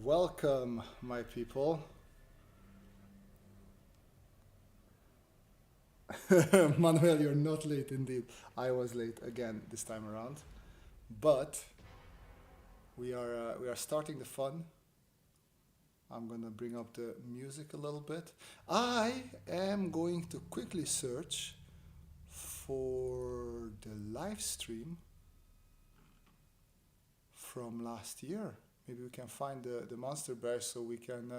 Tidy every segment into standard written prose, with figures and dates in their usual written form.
Welcome, my people. Manuel, you're not late indeed. I was late again this time around, but we are starting the fun. I'm gonna bring up the music a little bit. I am going to quickly search for the live stream from last year. Maybe we can find the monster bear so we can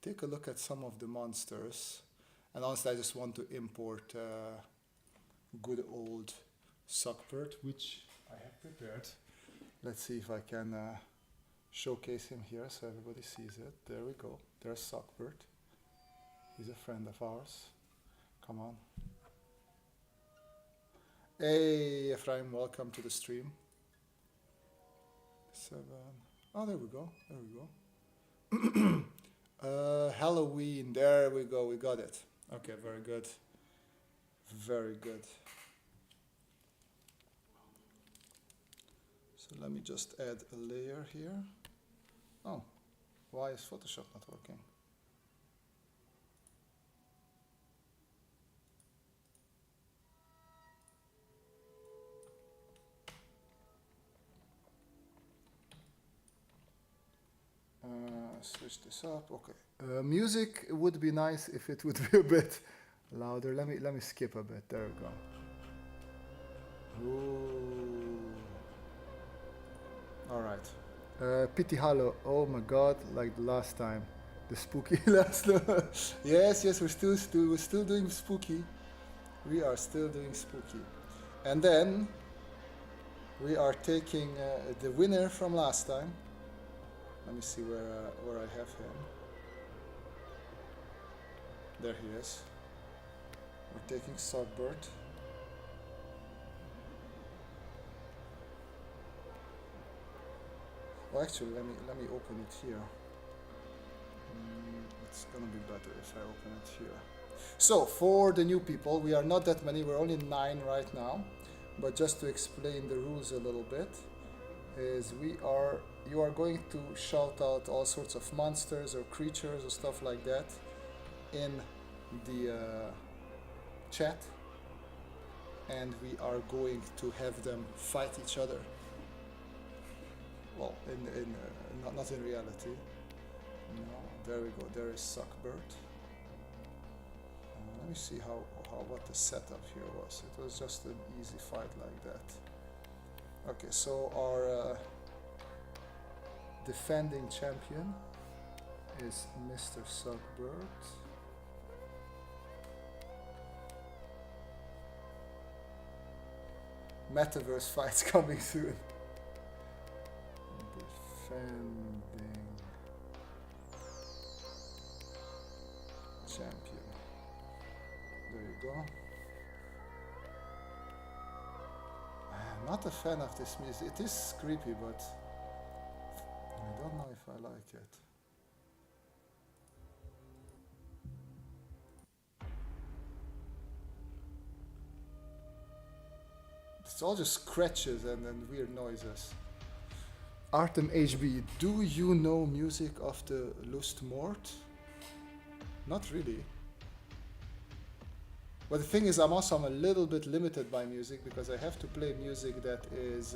take a look at some of the monsters. And honestly, I just want to import good old Suckbird, which I have prepared. Let's see if I can showcase him here so everybody sees it. There we go. There's Suckbird. He's a friend of ours. Come on. Hey, Ephraim, welcome to the stream. 7. Oh, there we go. There we go. Halloween. There we go. We got it. Okay, very good. Very good. So let me just add a layer here. Oh, why is Photoshop not working? Switch this up. Okay. Music would be nice if it would be a bit louder. Let me skip a bit. There we go. Ooh. All right. Pity Hollow. Oh my God! Like the last time, the spooky last. Yes, we're still doing spooky. We are still doing spooky, and then we are taking the winner from last time. Let me see where I have him. There he is. We're taking Suckbird. Well, actually, let me open it here. It's gonna be better if I open it here. So for the new people, we are not that many. We're only 9 right now. But just to explain the rules a little bit, is you are going to shout out all sorts of monsters or creatures or stuff like that in the chat, and we are going to have them fight each other. Well, not in reality. No, there we go. There is Suckbird. Let me see what the setup here was. It was just an easy fight like that. Okay, so our defending champion is Mr. Suckbird. Metaverse fights coming soon. Defending champion. There you go. I'm not a fan of this music. It is creepy, but I don't know if I like it. It's all just scratches and weird noises. Artem HB, do you know music of the Lustmord? Not really. But the thing is, I'm a little bit limited by music because I have to play music that is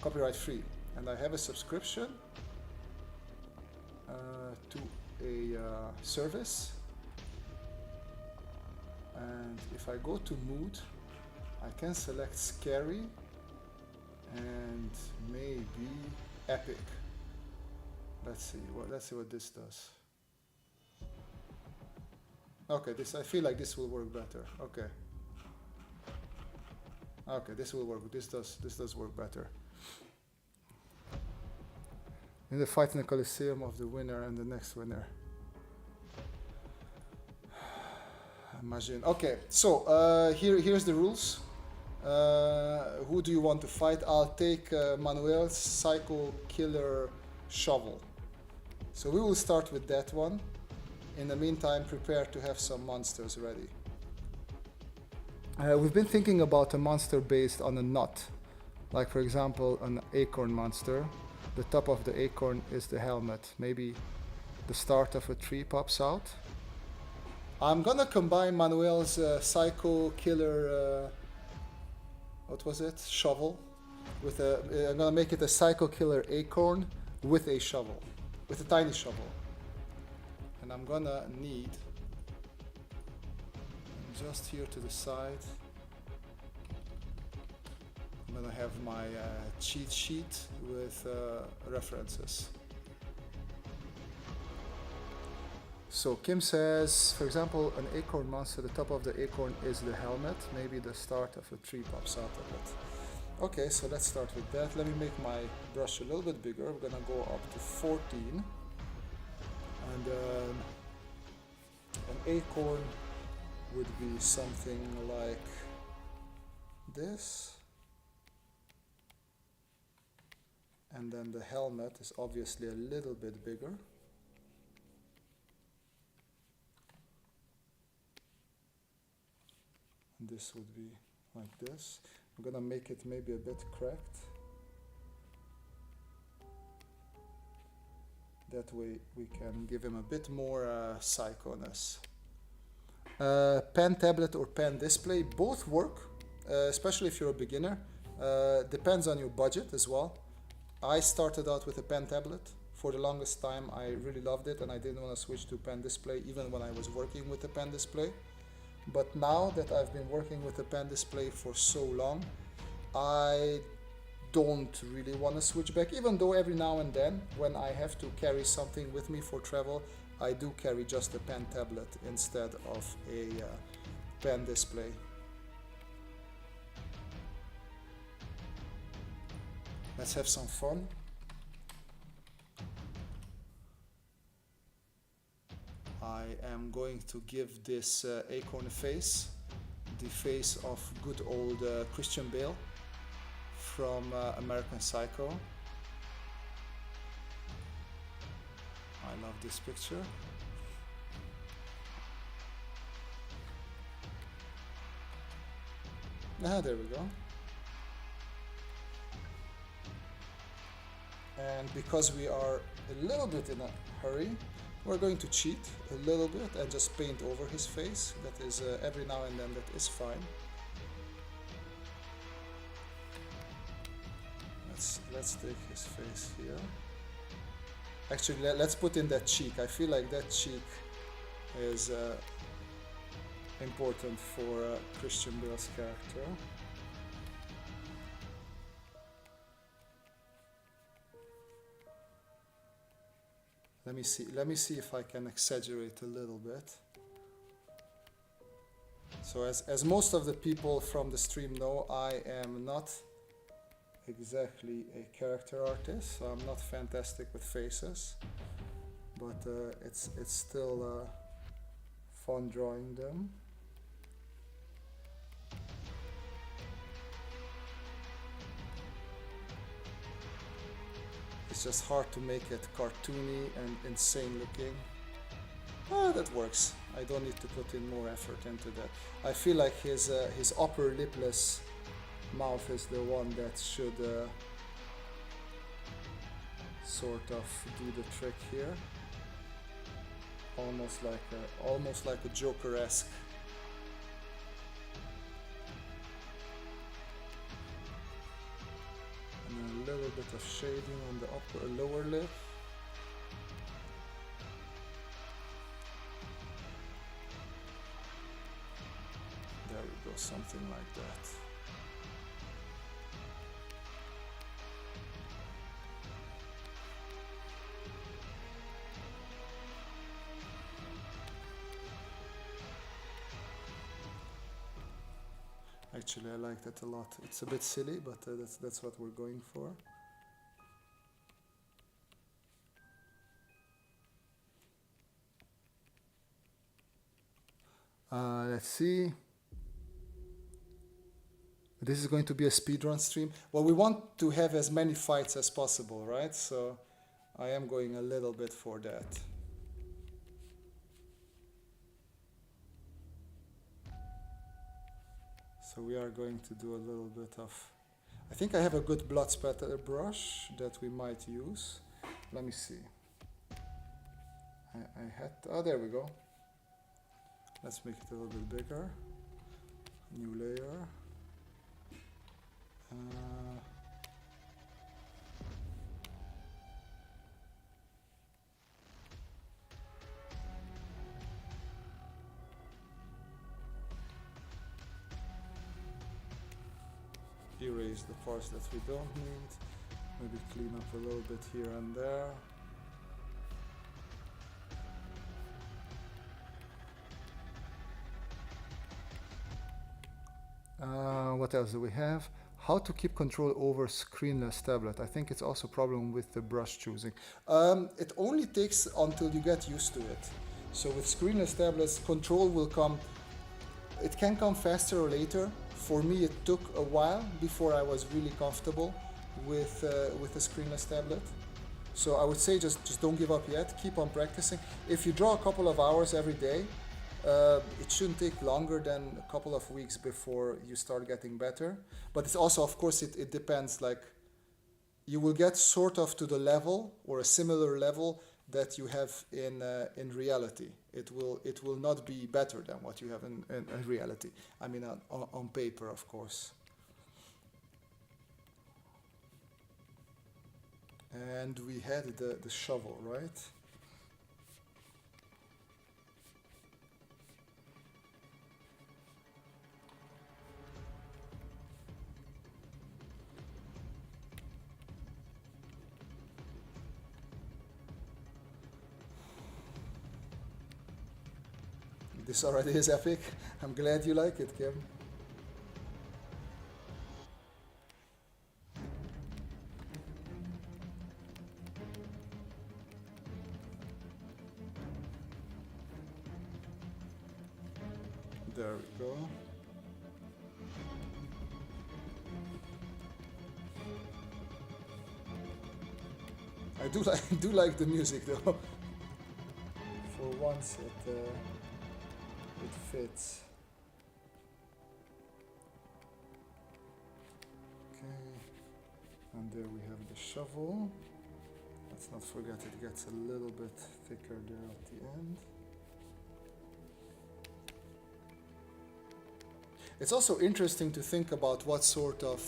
copyright free. And I have a subscription to a service. And if I go to mood, I can select scary and maybe epic. Let's see what this does. Okay, I feel like this will work better. Okay. Okay, this will work. This does work better. In the fight in the Colosseum of the winner and the next winner. Imagine. Okay, so here's the rules. Who do you want to fight? I'll take Manuel's Psycho Killer Shovel. So we will start with that one. In the meantime, prepare to have some monsters ready. We've been thinking about a monster based on a nut, like for example an acorn monster. the top of the acorn is the helmet. Maybe the start of a tree pops out. I'm gonna combine Manuel's Psycho Killer, what was it? Shovel. With a, I'm gonna make it a Psycho Killer acorn with a shovel, with a tiny shovel. And I'm gonna need, just here to the side, I'm gonna have my cheat sheet with references. So Kim says, for example, an acorn monster, the top of the acorn is the helmet. Maybe the start of a tree pops out of it. Okay, so let's start with that. Let me make my brush a little bit bigger. We're gonna go up to 14. And an acorn would be something like this. And then the helmet is obviously a little bit bigger. And this would be like this. I'm gonna make it maybe a bit cracked. That way we can give him a bit more psychoness. Pen tablet or pen display, both work, especially if you're a beginner. Depends on your budget as well. I started out with a pen tablet. For the longest time I really loved it and I didn't want to switch to pen display even when I was working with a pen display. But now that I've been working with a pen display for so long, I don't really want to switch back, even though every now and then when I have to carry something with me for travel, I do carry just a pen tablet instead of a pen display. Let's have some fun. I am going to give this acorn a face, the face of good old Christian Bale from American Psycho. I love this picture. Ah, there we go. And because we are a little bit in a hurry, we're going to cheat a little bit and just paint over his face. That is every now and then, that is fine. Let's take his face here. Actually, let's put in that cheek. I feel like that cheek is important for Christian Bale's character. Let me see if I can exaggerate a little bit. So as most of the people from the stream know, I am not exactly a character artist, so I'm not fantastic with faces, but it's still fun drawing them. It's just hard to make it cartoony and insane looking. Ah, that works. I don't need to put in more effort into that. I feel like his upper lipless mouth is the one that should sort of do the trick here. Almost like a Joker-esque. And a little bit of shading on the upper lower lip. There we go, something like that. Actually, I like that a lot. It's a bit silly, but that's what we're going for. Let's see. This is going to be a speedrun stream. Well, we want to have as many fights as possible, right? So I am going a little bit for that. So we are going to do a little bit of... I think I have a good blood spatter brush that we might use. Let me see. I had, oh, there we go. Let's make it a little bit bigger. New layer. Erase the parts that we don't need. Maybe clean up a little bit here and there. What else do we have? How to keep control over screenless tablet. I think it's also a problem with the brush choosing. It only takes until you get used to it. So with screenless tablets, control will come. It can come faster or later. For me, it took a while before I was really comfortable with a screenless tablet. So I would say just don't give up yet. Keep on practicing. If you draw a couple of hours every day, it shouldn't take longer than a couple of weeks before you start getting better. But it's also, of course, it depends. Like, you will get sort of to the level or a similar level that you have in reality. It will not be better than what you have in reality. I mean, on paper, of course. And we had the shovel, right? This already is epic. I'm glad you like it, Kim. There we go. I do like the music though. For once it fits. Okay, and there we have the shovel. Let's not forget it gets a little bit thicker there at the end. It's also interesting to think about what sort of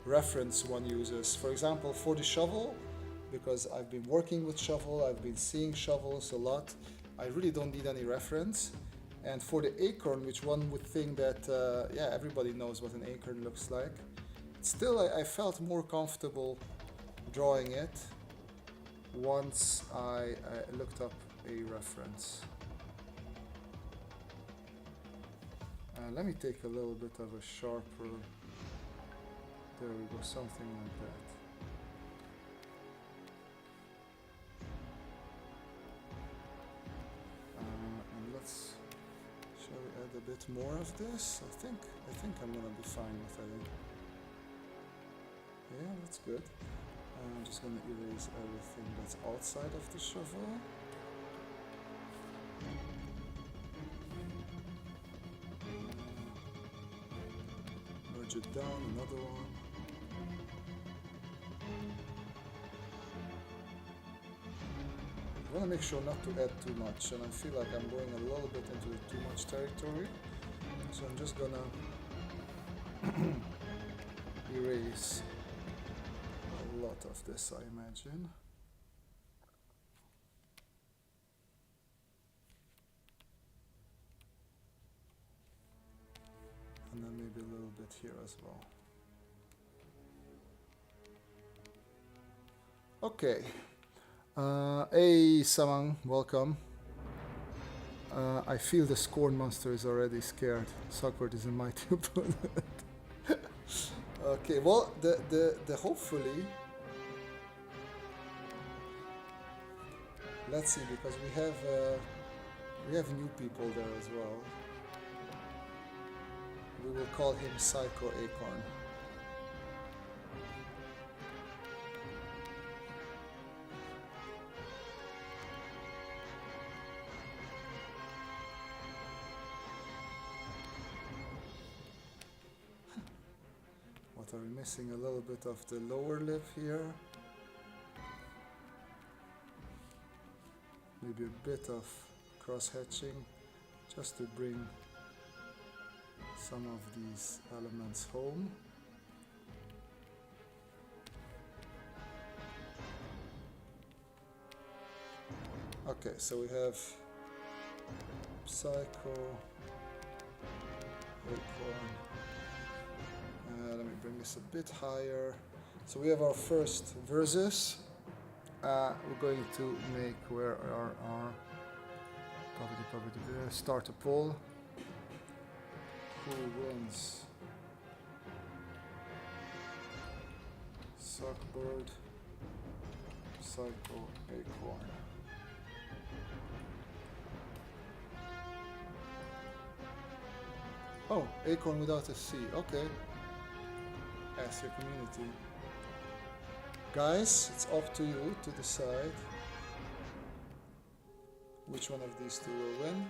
reference one uses. For example, for the shovel, because I've been working with shovel, I've been seeing shovels a lot, I really don't need any reference. And for the acorn, which one would think that, yeah, everybody knows what an acorn looks like. Still, I felt more comfortable drawing it once I looked up a reference. Let me take a little bit of a sharper, there we go, something like that. And let's, shall we add a bit more of this? I think I'm gonna be fine with it. Yeah, that's good. I'm just gonna erase everything that's outside of the shovel. Merge it down, another one. I want to make sure not to add too much, and I feel like I'm going a little bit into the too much territory. So I'm just gonna erase a lot of this, I imagine. And then maybe a little bit here as well. Okay. Hey Samang, welcome. I feel the scorn monster is already scared. Sockward is in my tube. Okay, well, the hopefully, let's see, because we have new people there as well. We will call him Psycho Acorn. What What are we missing? A little bit of the lower lip here. Maybe a bit of cross-hatching, just to bring some of these elements home. Okay, so we have Psycho, Acorn. Let me bring this a bit higher. So we have our first versus. We're going to make where are our start a poll. Who wins? Suckbird, Psycho, Acorn. Oh, Acorn without a C. Okay. Ask your community. Guys, it's up to you to decide which one of these two will win.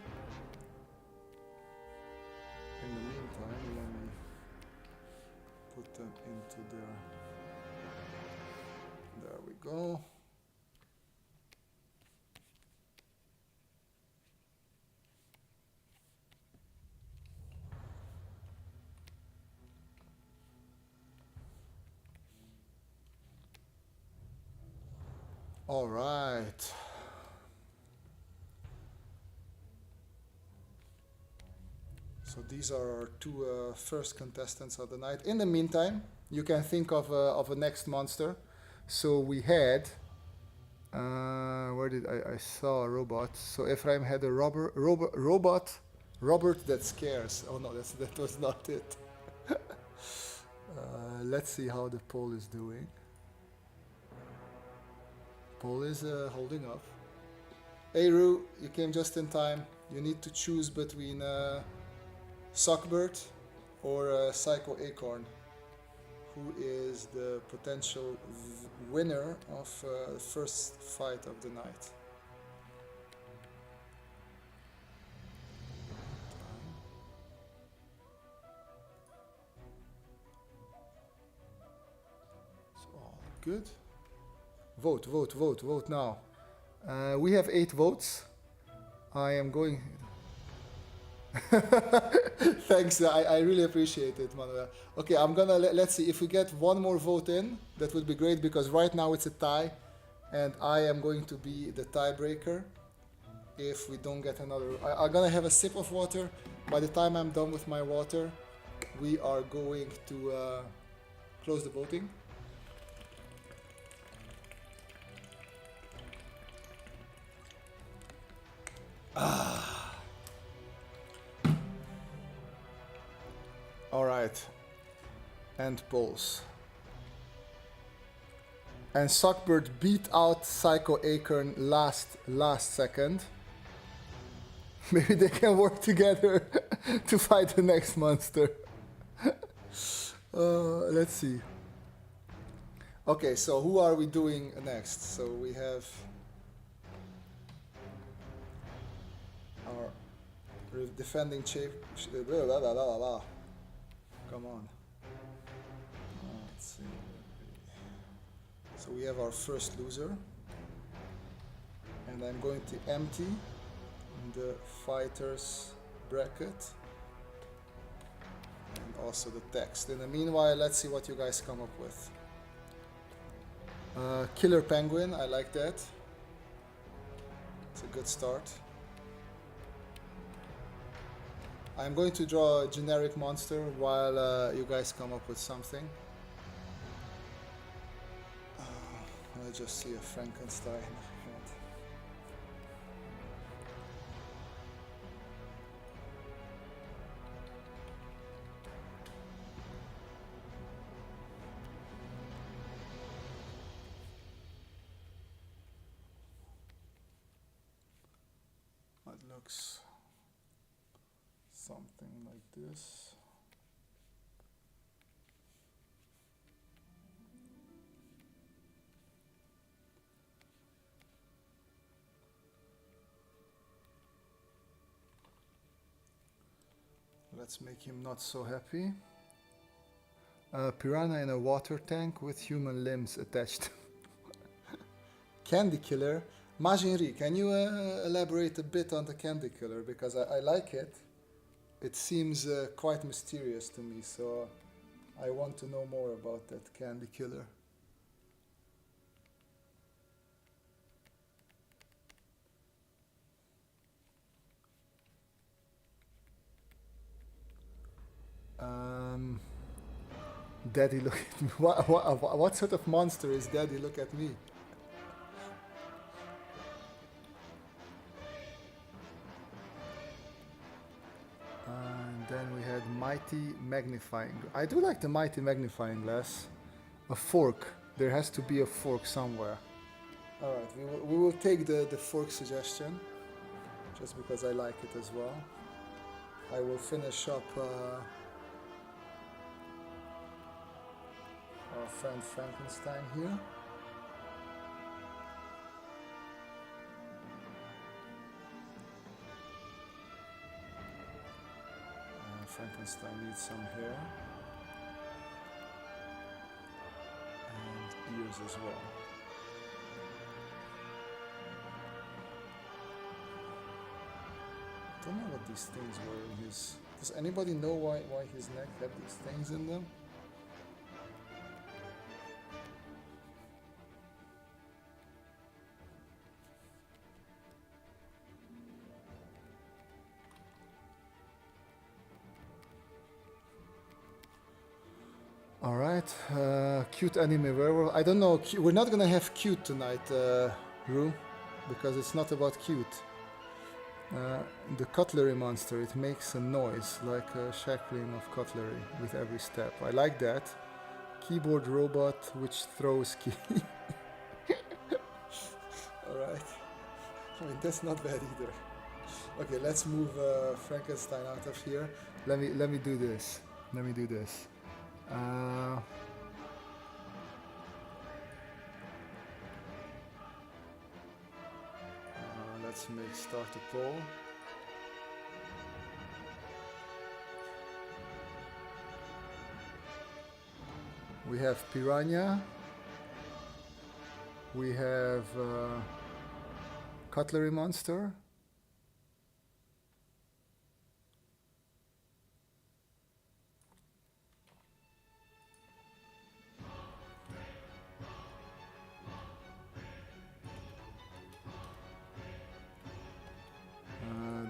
In the meantime, let me put them into their... There we go. All right. So these are our two first contestants of the night. In the meantime, you can think of a next monster. So we had, where did I saw a robot. So Ephraim had a robot, Robert that scares. Oh no, that was not it. Let's see how the poll is doing. Poll is holding up. Eru, you came just in time. You need to choose between Suckbird or Psycho Acorn. Who is the potential winner of the first fight of the night? So all good. Vote, vote, vote, vote now. We have 8 votes. I am going... Thanks, I really appreciate it, Manuel. Okay, I'm gonna, let's see, if we get one more vote in, that would be great, because right now it's a tie, and I am going to be the tiebreaker if we don't get another... I'm gonna have a sip of water. By the time I'm done with my water, we are going to close the voting. All right, and polls. And Suckbird beat out Psycho Acorn last second. Maybe they can work together to fight the next monster. Let's see. Okay, so who are we doing next? So we have our defending chief. Come on. Let's see. So we have our first loser. And I'm going to empty the fighters bracket. And also the text. In the meanwhile, let's see what you guys come up with. Killer Penguin, I like that. It's a good start. I'm going to draw a generic monster while you guys come up with something. I just see a Frankenstein. That looks something like this. Let's make him not so happy. Piranha in a water tank with human limbs attached. Candy killer. Majinri, can you elaborate a bit on the candy killer? Because I like it. It seems quite mysterious to me, so I want to know more about that candy killer. Daddy, look at me. What sort of monster is Daddy, look at me? And then we had mighty magnifying. I do like the mighty magnifying glass. A fork. There has to be a fork somewhere. All right, we will take the fork suggestion, just because I like it as well. I will finish up our friend Frankenstein here. Frankenstein needs some hair and ears as well. I don't know what these things were in his... Does anybody know why his neck had these things in them? Alright, cute anime werewolf. I don't know, we're not gonna have cute tonight, Rue, because it's not about cute. The cutlery monster, it makes a noise like a shackling of cutlery with every step. I like that. Keyboard robot which throws key. Alright. I mean, that's not bad either. Okay, let's move Frankenstein out of here. Let me do this. Let me do this. Let's start a poll. We have Piranha. We have Cutlery Monster.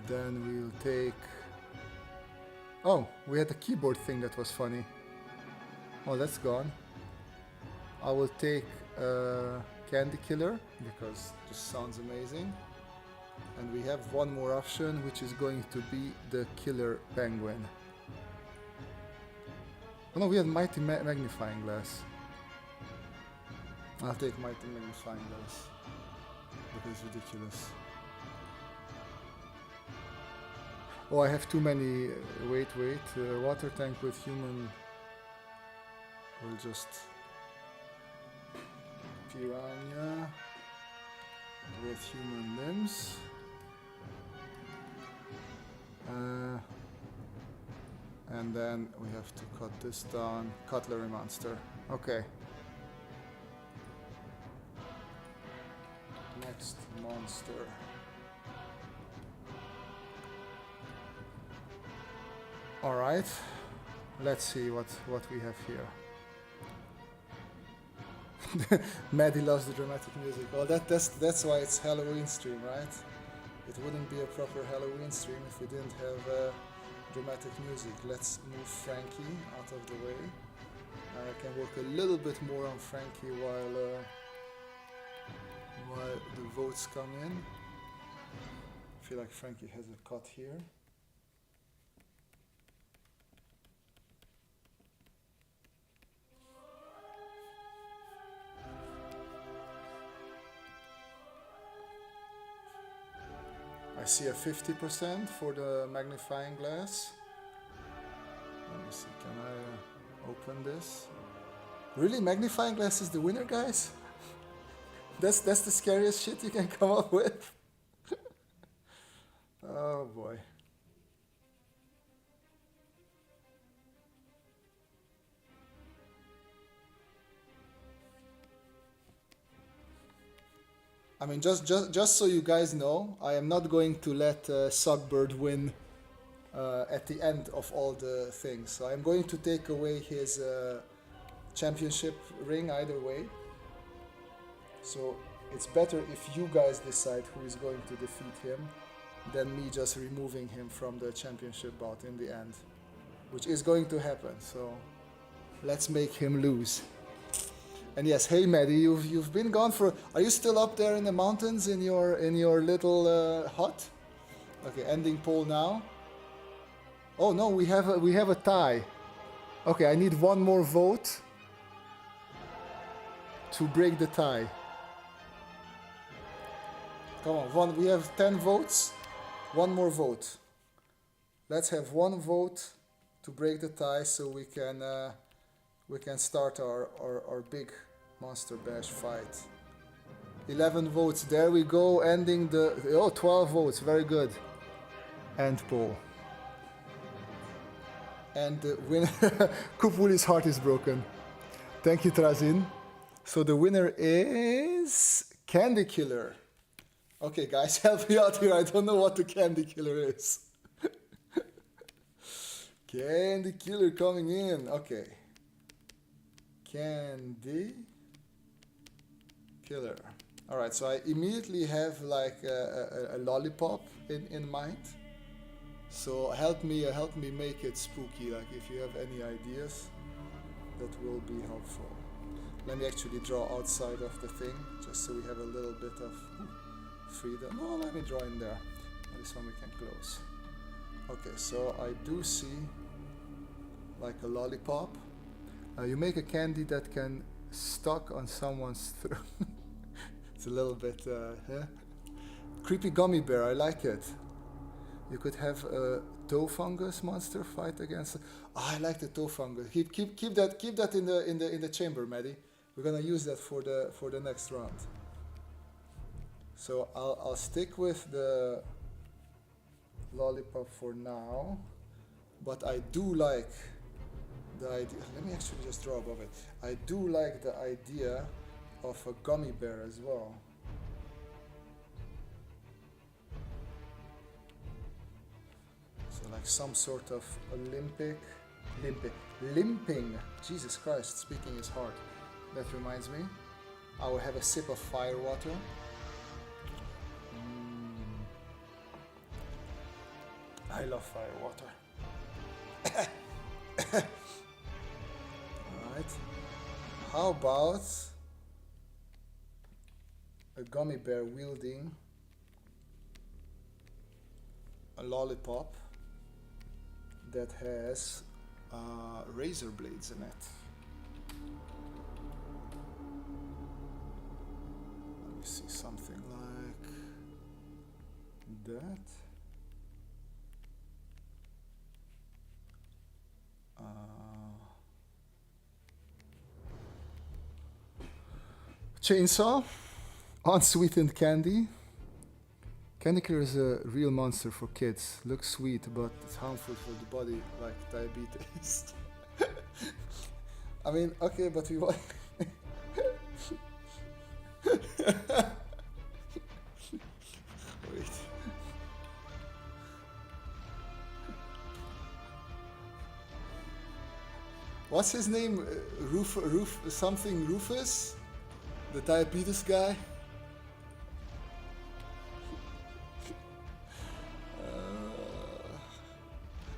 Then we'll take... Oh, we had a keyboard thing that was funny. Oh, that's gone. I will take Candy Killer, because this sounds amazing. And we have one more option, which is going to be the Killer Penguin. Oh no, we have Mighty Magnifying Glass. I'll take Mighty Magnifying Glass, because it's ridiculous. Oh, I have too many. Wait. Water tank with human. We'll just. Piranha with human limbs. And then we have to cut this down. Cutlery monster. Okay. Next monster. All right, let's see what we have here. Maddie loves the dramatic music. Well, that's why it's Halloween stream, right? It wouldn't be a proper Halloween stream if we didn't have dramatic music. Let's move Frankie out of the way. I can work a little bit more on Frankie while the votes come in. I feel like Frankie has a cut here. I see a 50% for the magnifying glass. Let me see, can I open this? Really, magnifying glass is the winner, guys? That's the scariest shit you can come up with? Oh boy. I mean, just so you guys know, I am not going to let Sugbird win at the end of all the things. So I'm going to take away his championship ring either way. So it's better if you guys decide who is going to defeat him than me just removing him from the championship bout in the end, which is going to happen. So let's make him lose. And yes, hey Maddie, you've been gone for. Are you still up there in the mountains in your little hut? Okay, ending poll now. Oh no, we have a tie. Okay, I need one more vote to break the tie. Come on, we have 10 votes. One more vote. Let's have one vote to break the tie so we can start our big Monster Bash fight. 11 votes, there we go, ending the... Oh, 12 votes, very good. End poll. And the winner... Kupuli's heart is broken. Thank you, Trazin. So the winner is... Candy Killer. Okay, guys, help me out here. I don't know what the Candy Killer is. Candy Killer coming in. Okay. Candy Killer. Alright, so I immediately have like a lollipop in mind. So help me make it spooky. Like if you have any ideas, that will be helpful. Let me actually draw outside of the thing, just so we have a little bit of freedom. No, let me draw in there. This one we can close. Okay, so I do see like a lollipop. You make a candy that can stuck on someone's throat. It's a little bit creepy gummy bear. I like it. You could have a toe fungus monster fight against. Oh, I like the toe fungus. Keep that in the chamber, Maddie. We're gonna use that for the next round. So I'll stick with the lollipop for now, but I do like the idea. Let me actually just draw above it. I do like the idea of a gummy bear as well. So like some sort of limping. Jesus Christ, speaking is hard. That reminds me, I will have a sip of fire water. I love fire water. Alright. How about a gummy bear wielding a lollipop that has razor blades in it? Let me see, something like that. Chainsaw, unsweetened candy. Candy Killer is a real monster for kids. Looks sweet, but it's harmful for the body, like diabetes. I mean, okay, but we want... Wait. What's his name? Rufus? The diabetes guy?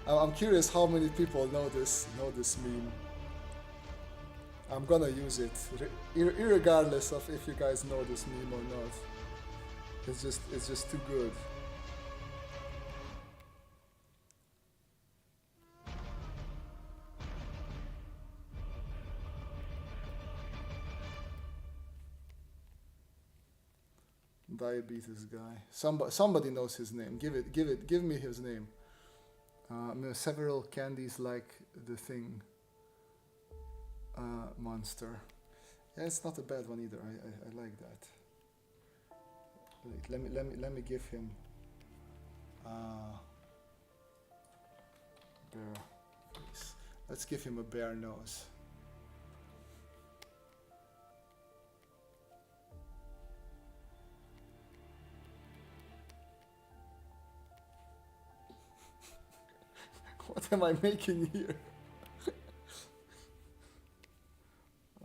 I'm curious how many people know this meme. I'm gonna use it, irregardless of if you guys know this meme or not. It's just too good. Diabetes guy. Somebody knows his name. Give me his name. Several candies like the thing. Monster. Yeah, it's not a bad one either. I like that. Wait, let me give him bear face. Let's give him a bear nose. am I making here?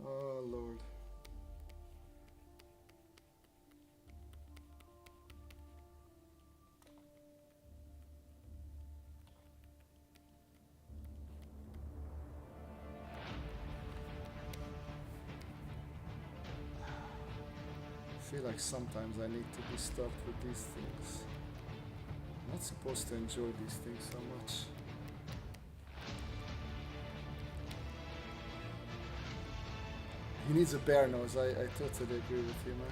Oh Lord. I feel like sometimes I need to be stopped with these things. I'm not supposed to enjoy these things so much. He needs a bare nose, I totally agree with you, man.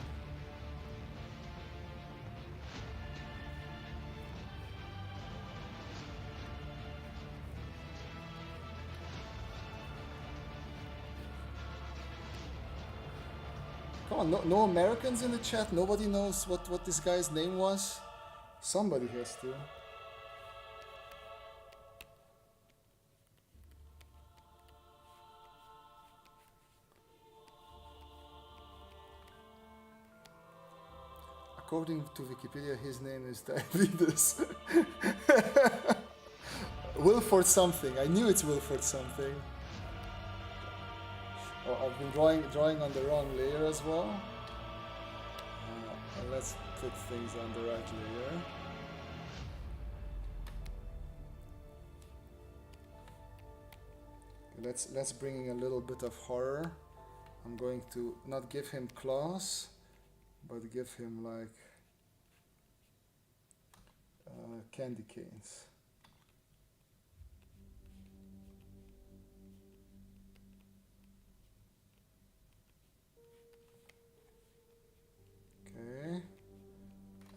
Come on, no Americans in the chat? Nobody knows what this guy's name was? Somebody has to. According to Wikipedia, his name is Diabetes. Wilford something. I knew it's Wilford something. Oh, I've been drawing on the wrong layer as well. And let's put things on the right layer. Let's bring in a little bit of horror. I'm going to not give him claws, but give him like candy canes. Okay.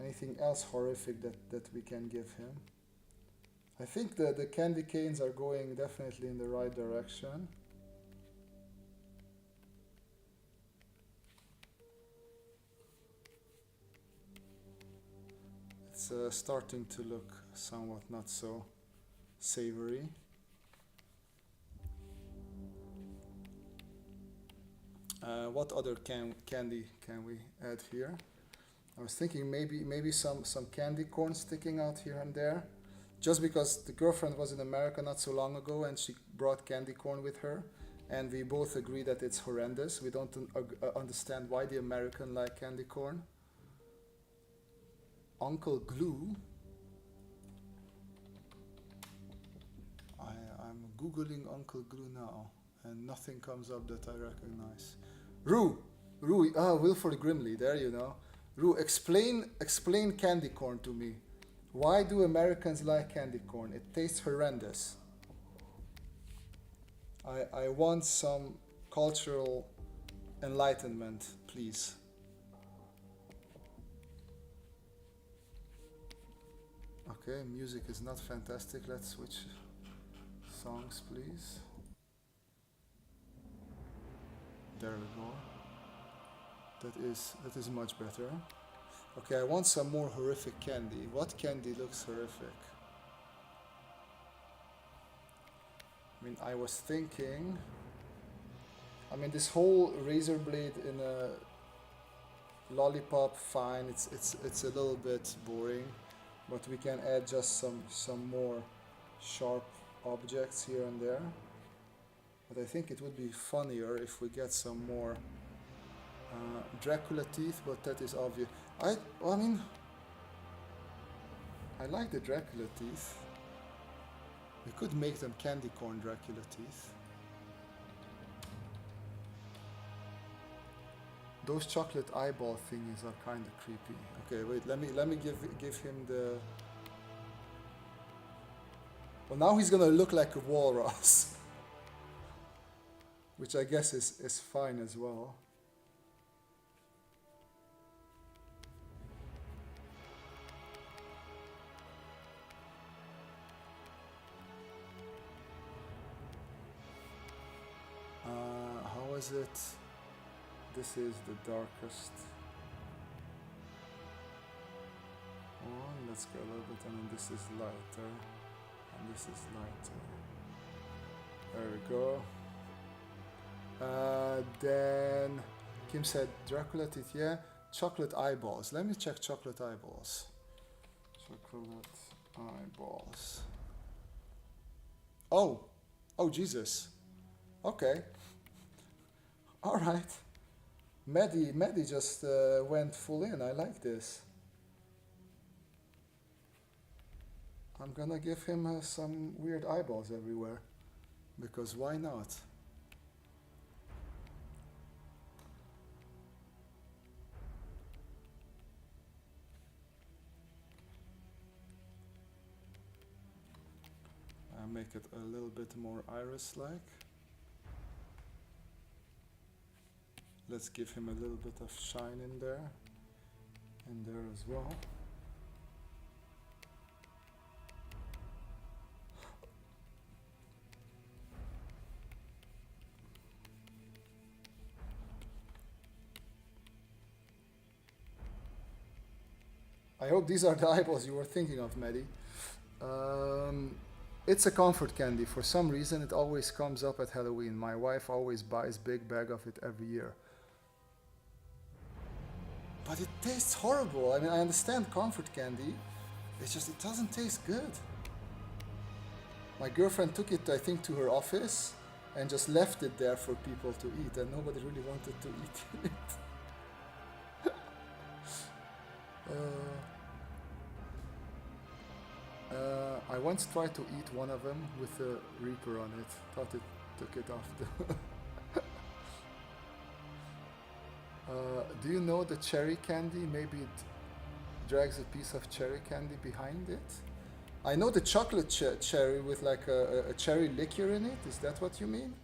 Anything else horrific that we can give him? I think the candy canes are going definitely in the right direction. It's starting to look somewhat not so savory. What other candy can we add here? I was thinking maybe some candy corn sticking out here and there, just because the girlfriend was in America not so long ago and she brought candy corn with her, and we both agree that it's horrendous. We don't understand why the American like candy corn. Uncle Glue. I'm googling Uncle Glue now, and nothing comes up that I recognize. Rue, Wilford Grimley. There you know. Rue, explain candy corn to me. Why do Americans like candy corn? It tastes horrendous. I want some cultural enlightenment, please. Okay, music is not fantastic. Let's switch songs, please. There we go. That is much better. Okay, I want some more horrific candy. What candy looks horrific? I mean, I was thinking, I mean, this whole razor blade in a lollipop, fine, it's a little bit boring, but we can add just some more sharp objects here and there. But I think it would be funnier if we get some more Dracula teeth, but that is obvious. I mean, I like the Dracula teeth. We could make them candy corn Dracula teeth. Those chocolate eyeball thingies are kind of creepy. Okay, wait. Let me give him the. Well, now he's gonna look like a walrus, which I guess is fine as well. How is it? This is the darkest one. Let's go a little bit, and then this is lighter, and this is lighter. There we go. Then Kim said Dracula teeth, yeah. Chocolate eyeballs. Let me check chocolate eyeballs. Chocolate eyeballs. Oh, oh Jesus. Okay. All right. Maddie just went full in. I like this. I'm gonna give him some weird eyeballs everywhere, because why not? I'll make it a little bit more iris-like. Let's give him a little bit of shine in there as well. I hope these are the eyeballs you were thinking of, Maddie. It's a comfort candy. For some reason, it always comes up at Halloween. My wife always buys big bag of it every year. But it tastes horrible. I mean, I understand comfort candy. It's just, it doesn't taste good. My girlfriend took it, I think, to her office and just left it there for people to eat, and nobody really wanted to eat it. I once tried to eat one of them with a Reaper on it. Thought it took it off the... do you know the cherry candy? Maybe it drags a piece of cherry candy behind it. I know the chocolate cherry with like a cherry liqueur in it. Is that what you mean?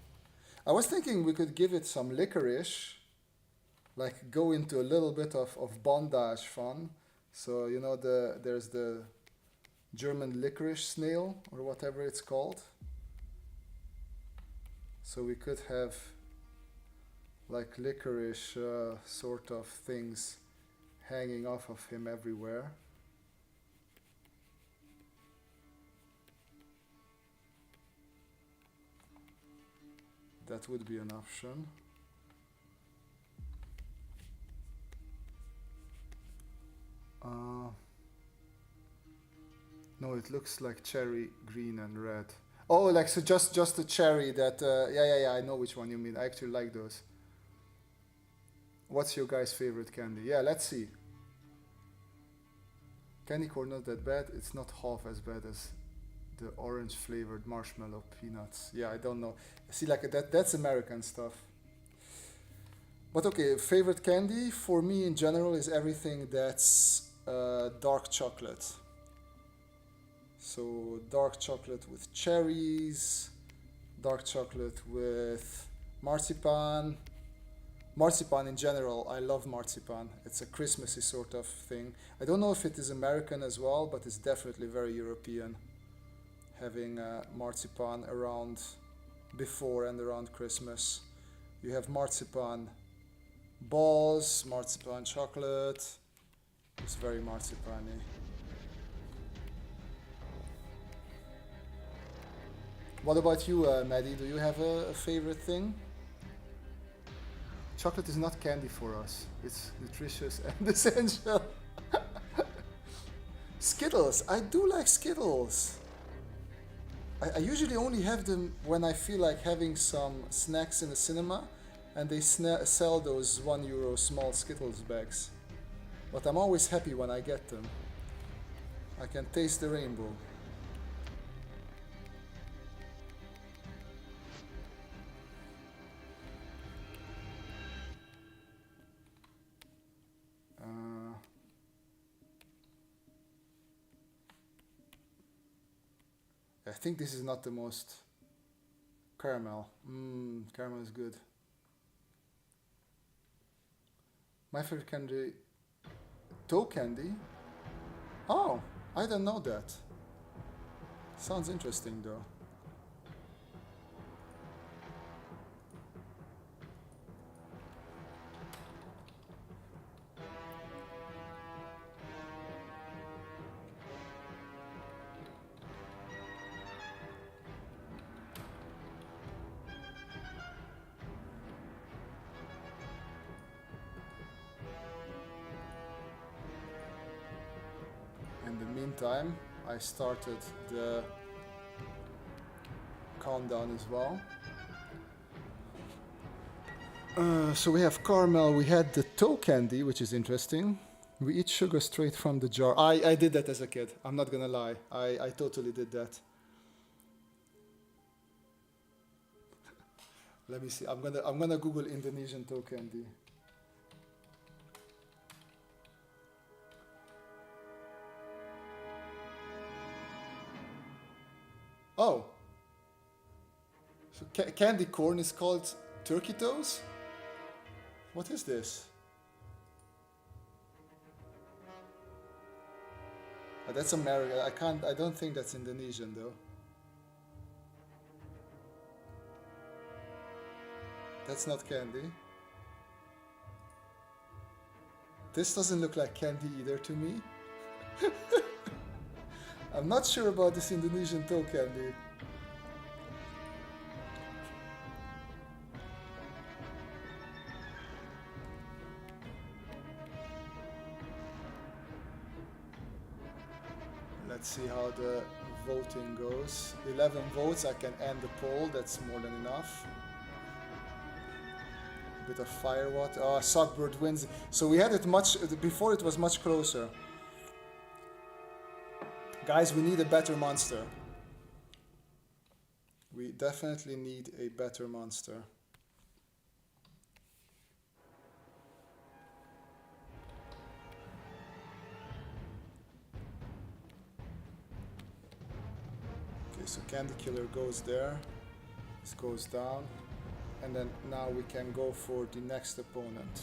I was thinking we could give it some licorice, like go into a little bit of bondage fun. So, you know, there's the German licorice snail or whatever it's called. So we could have like licorice sort of things hanging off of him everywhere. That would be an option. No, it looks like cherry, green and red. Oh, like so just a cherry that, yeah, I know which one you mean. I actually like those. What's your guys' favorite candy? Yeah, let's see. Candy corn not that bad. It's not half as bad as the orange flavored marshmallow peanuts. Yeah, I don't know. See, like that's American stuff. But okay, favorite candy for me in general is everything that's dark chocolate. So dark chocolate with cherries, dark chocolate with marzipan. Marzipan in general, I love marzipan. It's a Christmassy sort of thing. I don't know if it is American as well, but it's definitely very European. Having marzipan around before and around Christmas. You have marzipan balls, marzipan chocolate. It's very marzipan-y. What about you, Maddie? Do you have a favorite thing? Chocolate is not candy for us. It's nutritious and essential. Skittles. I do like Skittles. I usually only have them when I feel like having some snacks in the cinema, and they sell those €1 small Skittles bags. But I'm always happy when I get them. I can taste the rainbow. I think this is not the most caramel. Caramel is good. My favorite candy, toe candy. Oh, I don't know that. Sounds interesting though. In the meantime, I started the calm down as well. So we have caramel, we had the toe candy, which is interesting. We eat sugar straight from the jar. I did that as a kid, I'm not gonna lie. I totally did that. Let me see, I'm gonna Google Indonesian toe candy. Oh. So candy corn is called turkey toes? What is this? That's American. I don't think that's Indonesian though. That's not candy. This doesn't look like candy either to me. I'm not sure about this Indonesian toe candy. Let's see how the voting goes. 11 votes, I can end the poll, that's more than enough. A bit of firewater. Oh, Sockbird wins. So we had it much, before it was much closer. Guys, we need a better monster. We definitely need a better monster. So Candy Killer goes there, this goes down, and then now we can go for the next opponent.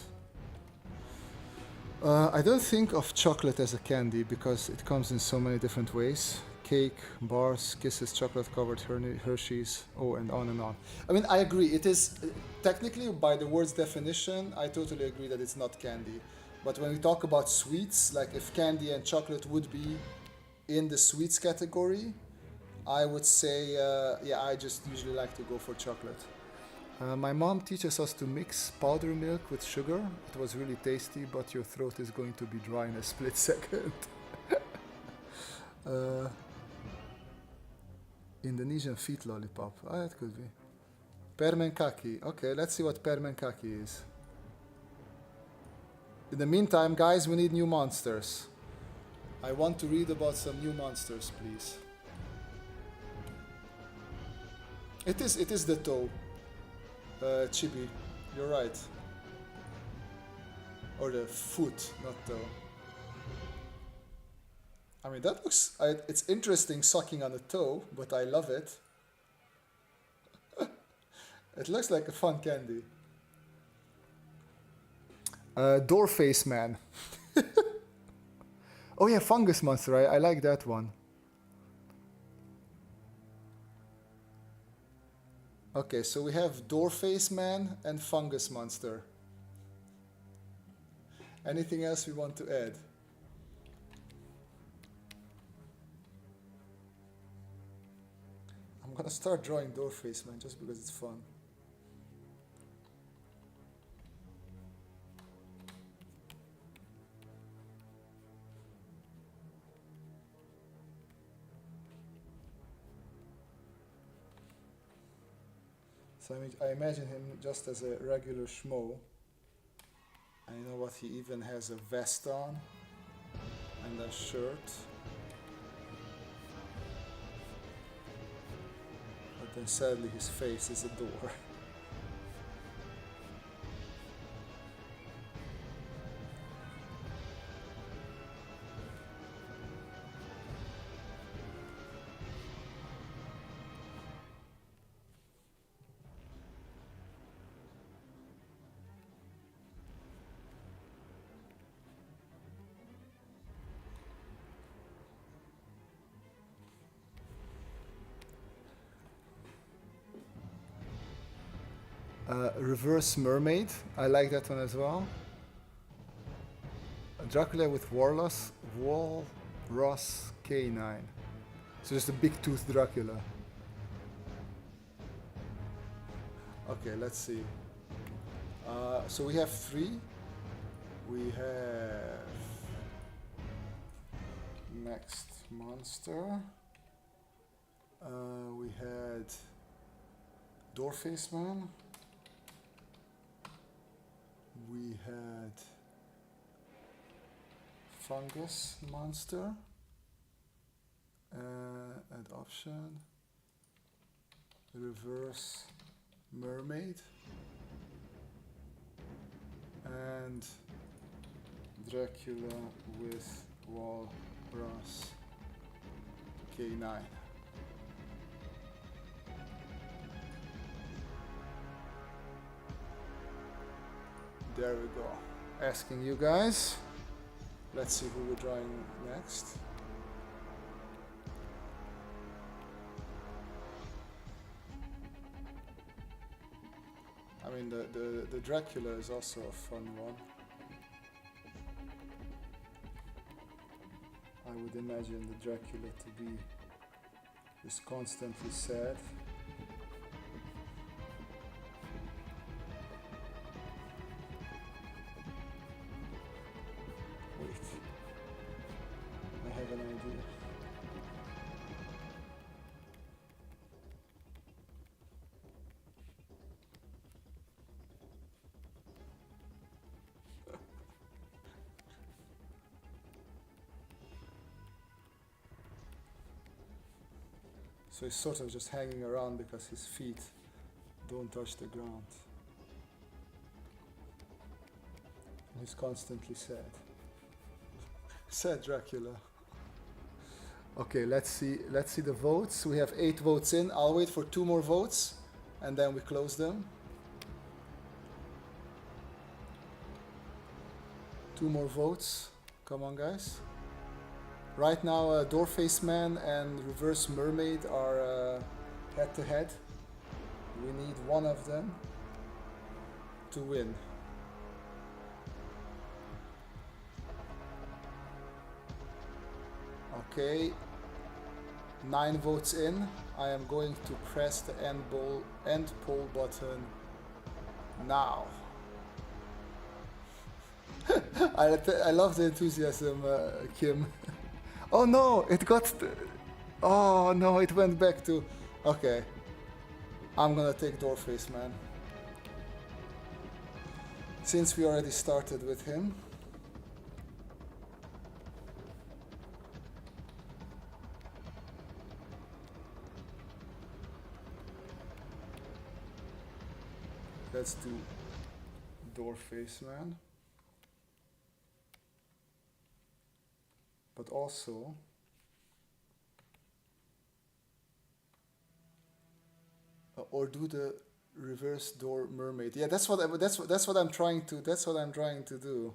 I don't think of chocolate as a candy because it comes in so many different ways. Cake, bars, kisses, chocolate covered Hershey's, oh, and on and on. I mean, I agree, it is, technically by the word's definition, I totally agree that it's not candy. But when we talk about sweets, like if candy and chocolate would be in the sweets category, I would say, yeah, I just usually like to go for chocolate. My mom teaches us to mix powder milk with sugar. It was really tasty, but your throat is going to be dry in a split second. Indonesian feet lollipop. Ah, that could be. Permen kaki. Okay, let's see what permen kaki is. In the meantime, guys, we need new monsters. I want to read about some new monsters, please. It is the toe, chibi, you're right. Or the foot, not toe. I mean, that looks, it's interesting sucking on a toe, but I love it. It looks like a fun candy. Door face man. Oh yeah, fungus monster, I like that one. Okay, so we have Doorface Man and Fungus Monster. Anything else we want to add? I'm gonna start drawing Doorface Man just because it's fun. So I imagine him just as a regular schmo. And you know what, he even has a vest on and a shirt. But then sadly his face is a door. Reverse Mermaid, I like that one as well. Dracula with Walrus K9. So just a big tooth Dracula. Okay, let's see. So we have 3. We have next monster. We had Doorface Man. We had Fungus Monster. Add option. Reverse Mermaid. And Dracula with Walrus K9. There we go. Asking you guys. Let's see who we're drawing next. I mean, the Dracula is also a fun one. I would imagine the Dracula to be just constantly sad. Wait, I have an idea. So he's sort of just hanging around because his feet don't touch the ground. He's constantly sad. Sad Dracula. Okay, let's see the votes. We have 8 votes in. I'll wait for 2 more votes and then we close them. 2 more votes. Come on, guys. Right now, Doorface Man and Reverse Mermaid are head to head. We need one of them to win. Okay, 9 votes in. I am going to press the end poll button now. I love the enthusiasm, Kim. Oh no, it got... Oh no, it went back to... Okay. I'm gonna take Doorface Man. Since we already started with him. Let's do Doorface Man. But also or do the reverse door mermaid. Yeah, that's what I'm trying to do.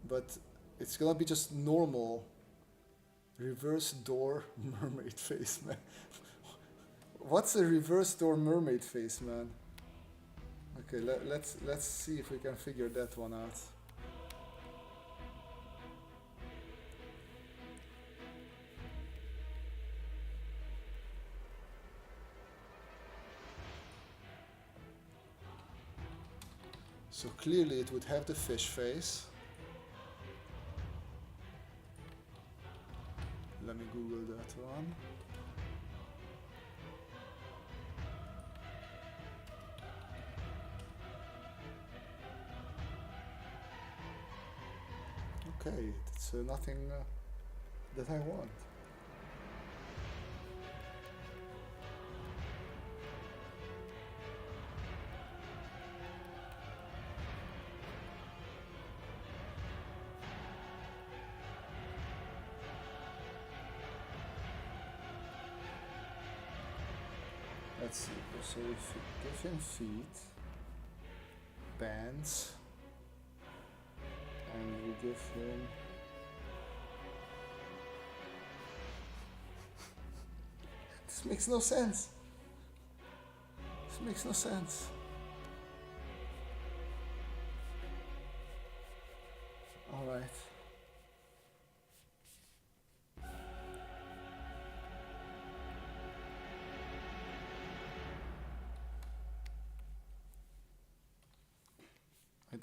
But it's gonna be just normal reverse door mermaid face, man. What's a reverse door mermaid face, man? Okay, let's see if we can figure that one out. So clearly it would have the fish face. Let me Google that one. Okay, it's nothing that I want. Let's see, so if you give him feet, bands, and we give him this makes no sense. This makes no sense. All right.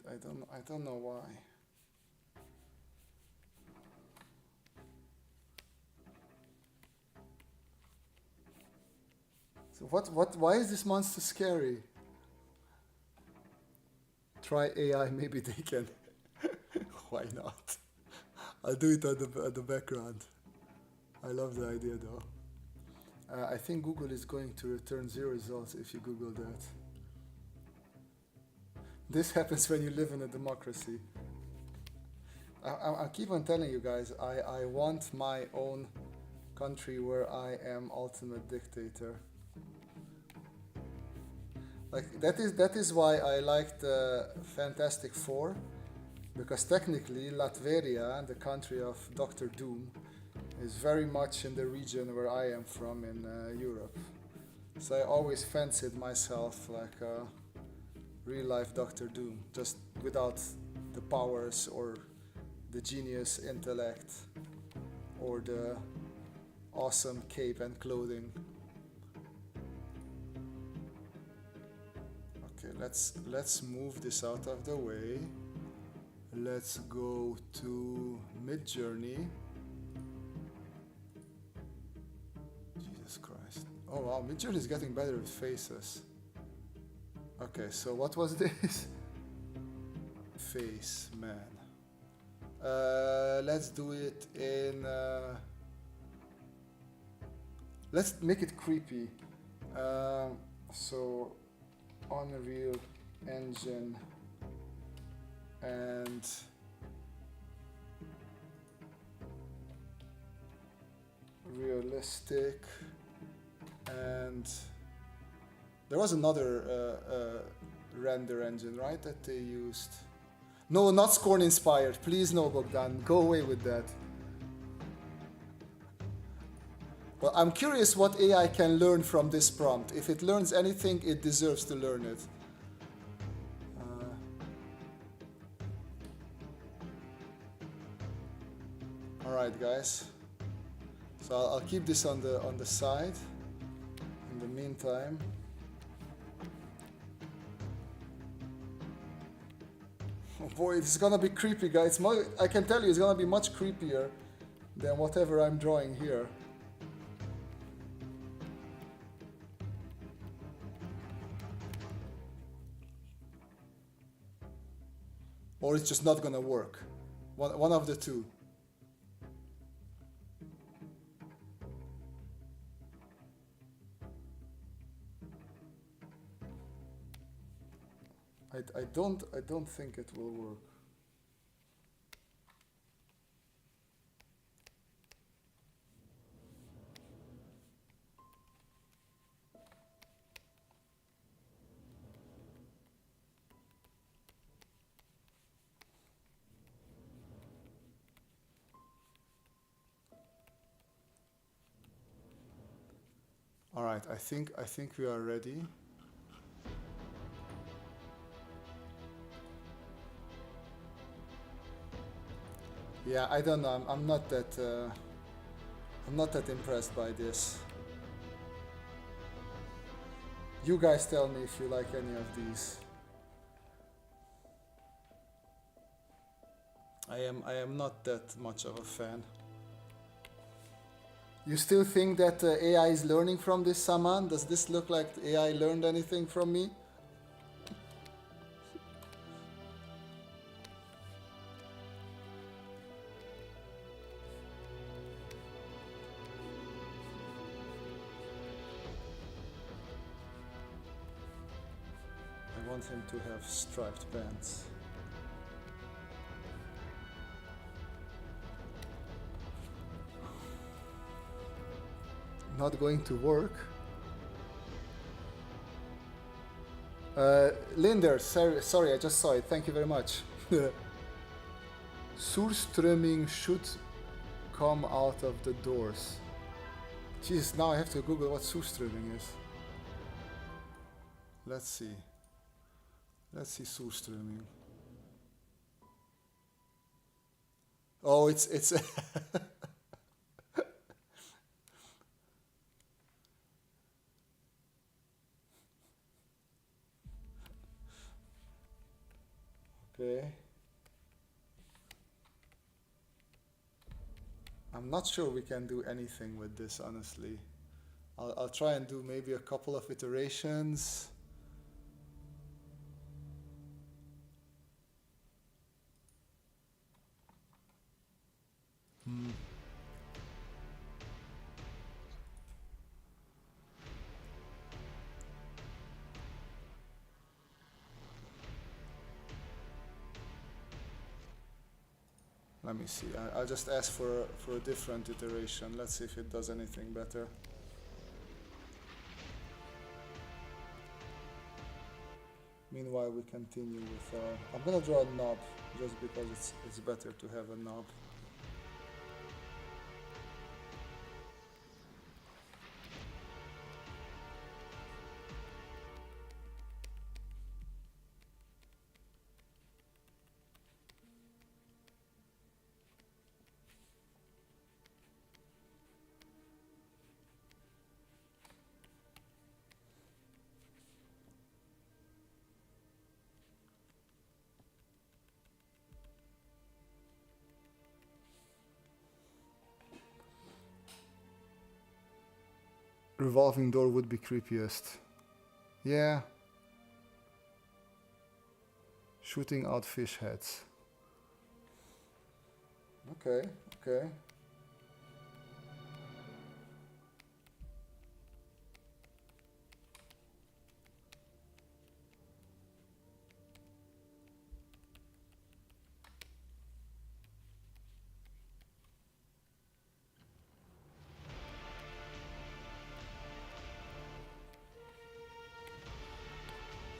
I don't know why. So why is this monster scary? Try AI, maybe they can. Why not? I'll do it at the background. I love the idea though. I think Google is going to return 0 results if you Google that. This happens when you live in a democracy. I keep on telling you guys, I want my own country where I am ultimate dictator. Like that is why I liked Fantastic Four, because technically Latveria, the country of Doctor Doom, is very much in the region where I am from in Europe. So I always fancied myself like a real life Doctor Doom, just without the powers or the genius intellect or the awesome cape and clothing. Okay, let's move this out of the way. Let's go to Midjourney. Jesus Christ. Oh wow, Midjourney is getting better with faces. Okay, so what was this? Face, man. Let's do it in... let's make it creepy. So, Unreal Engine and realistic, and there was another render engine, right, that they used. No, not Scorn inspired. Please no, Bogdan. Go away with that. Well, I'm curious what AI can learn from this prompt. If it learns anything, it deserves to learn it. All right, guys. So I'll keep this on the side. In the meantime. Oh boy, this is gonna be creepy, guys. I can tell you, it's gonna be much creepier than whatever I'm drawing here. Or it's just not gonna work. One of the two. I don't think it will work. All right, I think we are ready. Yeah, I don't know. I'm not that impressed by this. You guys tell me if you like any of these. I am not that much of a fan. You still think that AI is learning from this, Saman? Does this look like AI learned anything from me? I want him to have striped pants. Not going to work. Linder, sorry, I just saw it. Thank you very much. Surströmming should come out of the doors. Jeez, now I have to Google what surströmming is. Let's see. Let's see surströmming. Oh, it's okay. I'm not sure we can do anything with this, honestly. I'll try and do maybe a couple of iterations. Let me see. I'll just ask for a different iteration. Let's see if it does anything better. Meanwhile, we continue with. I'm gonna draw a knob just because it's better to have a knob. Revolving door would be creepiest. Yeah. Shooting out fish heads. Okay, okay.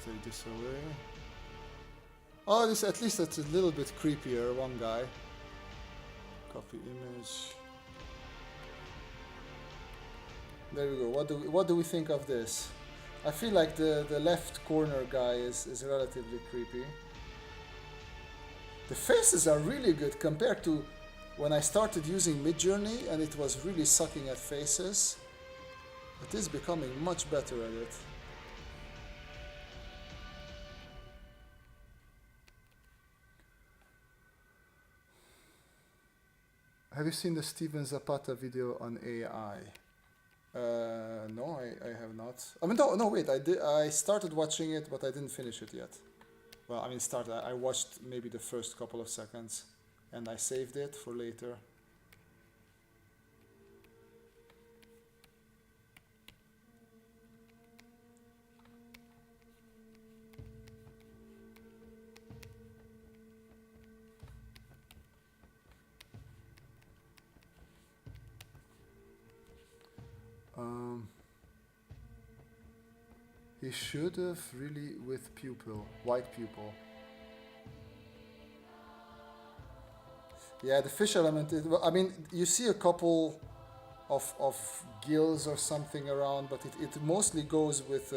Take this away. Oh, this at least it's a little bit creepier. One guy. Copy image. There we go. What do we think of this? I feel like the left corner guy is relatively creepy. The faces are really good compared to when I started using Midjourney and it was really sucking at faces. It is becoming much better at it. Have you seen the Steven Zapata video on AI? No, I have not. I mean, no, wait. I started watching it, but I didn't finish it yet. Well, I mean, I watched maybe the first couple of seconds, and I saved it for later. He should have really with pupil, white pupil. Yeah, the fish element, I mean, you see a couple of gills or something around, but it mostly goes with,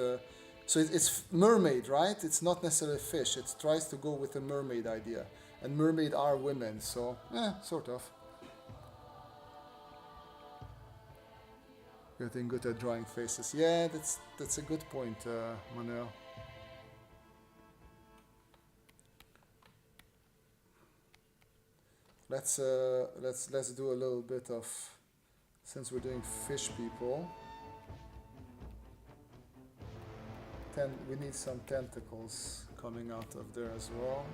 so it's mermaid, right? It's not necessarily fish, it tries to go with a mermaid idea. And mermaid are women, so, sort of. Getting good at drawing faces. Yeah, that's a good point, Manuel. Let's do a little bit of, since we're doing fish people. We need some tentacles coming out of there as well.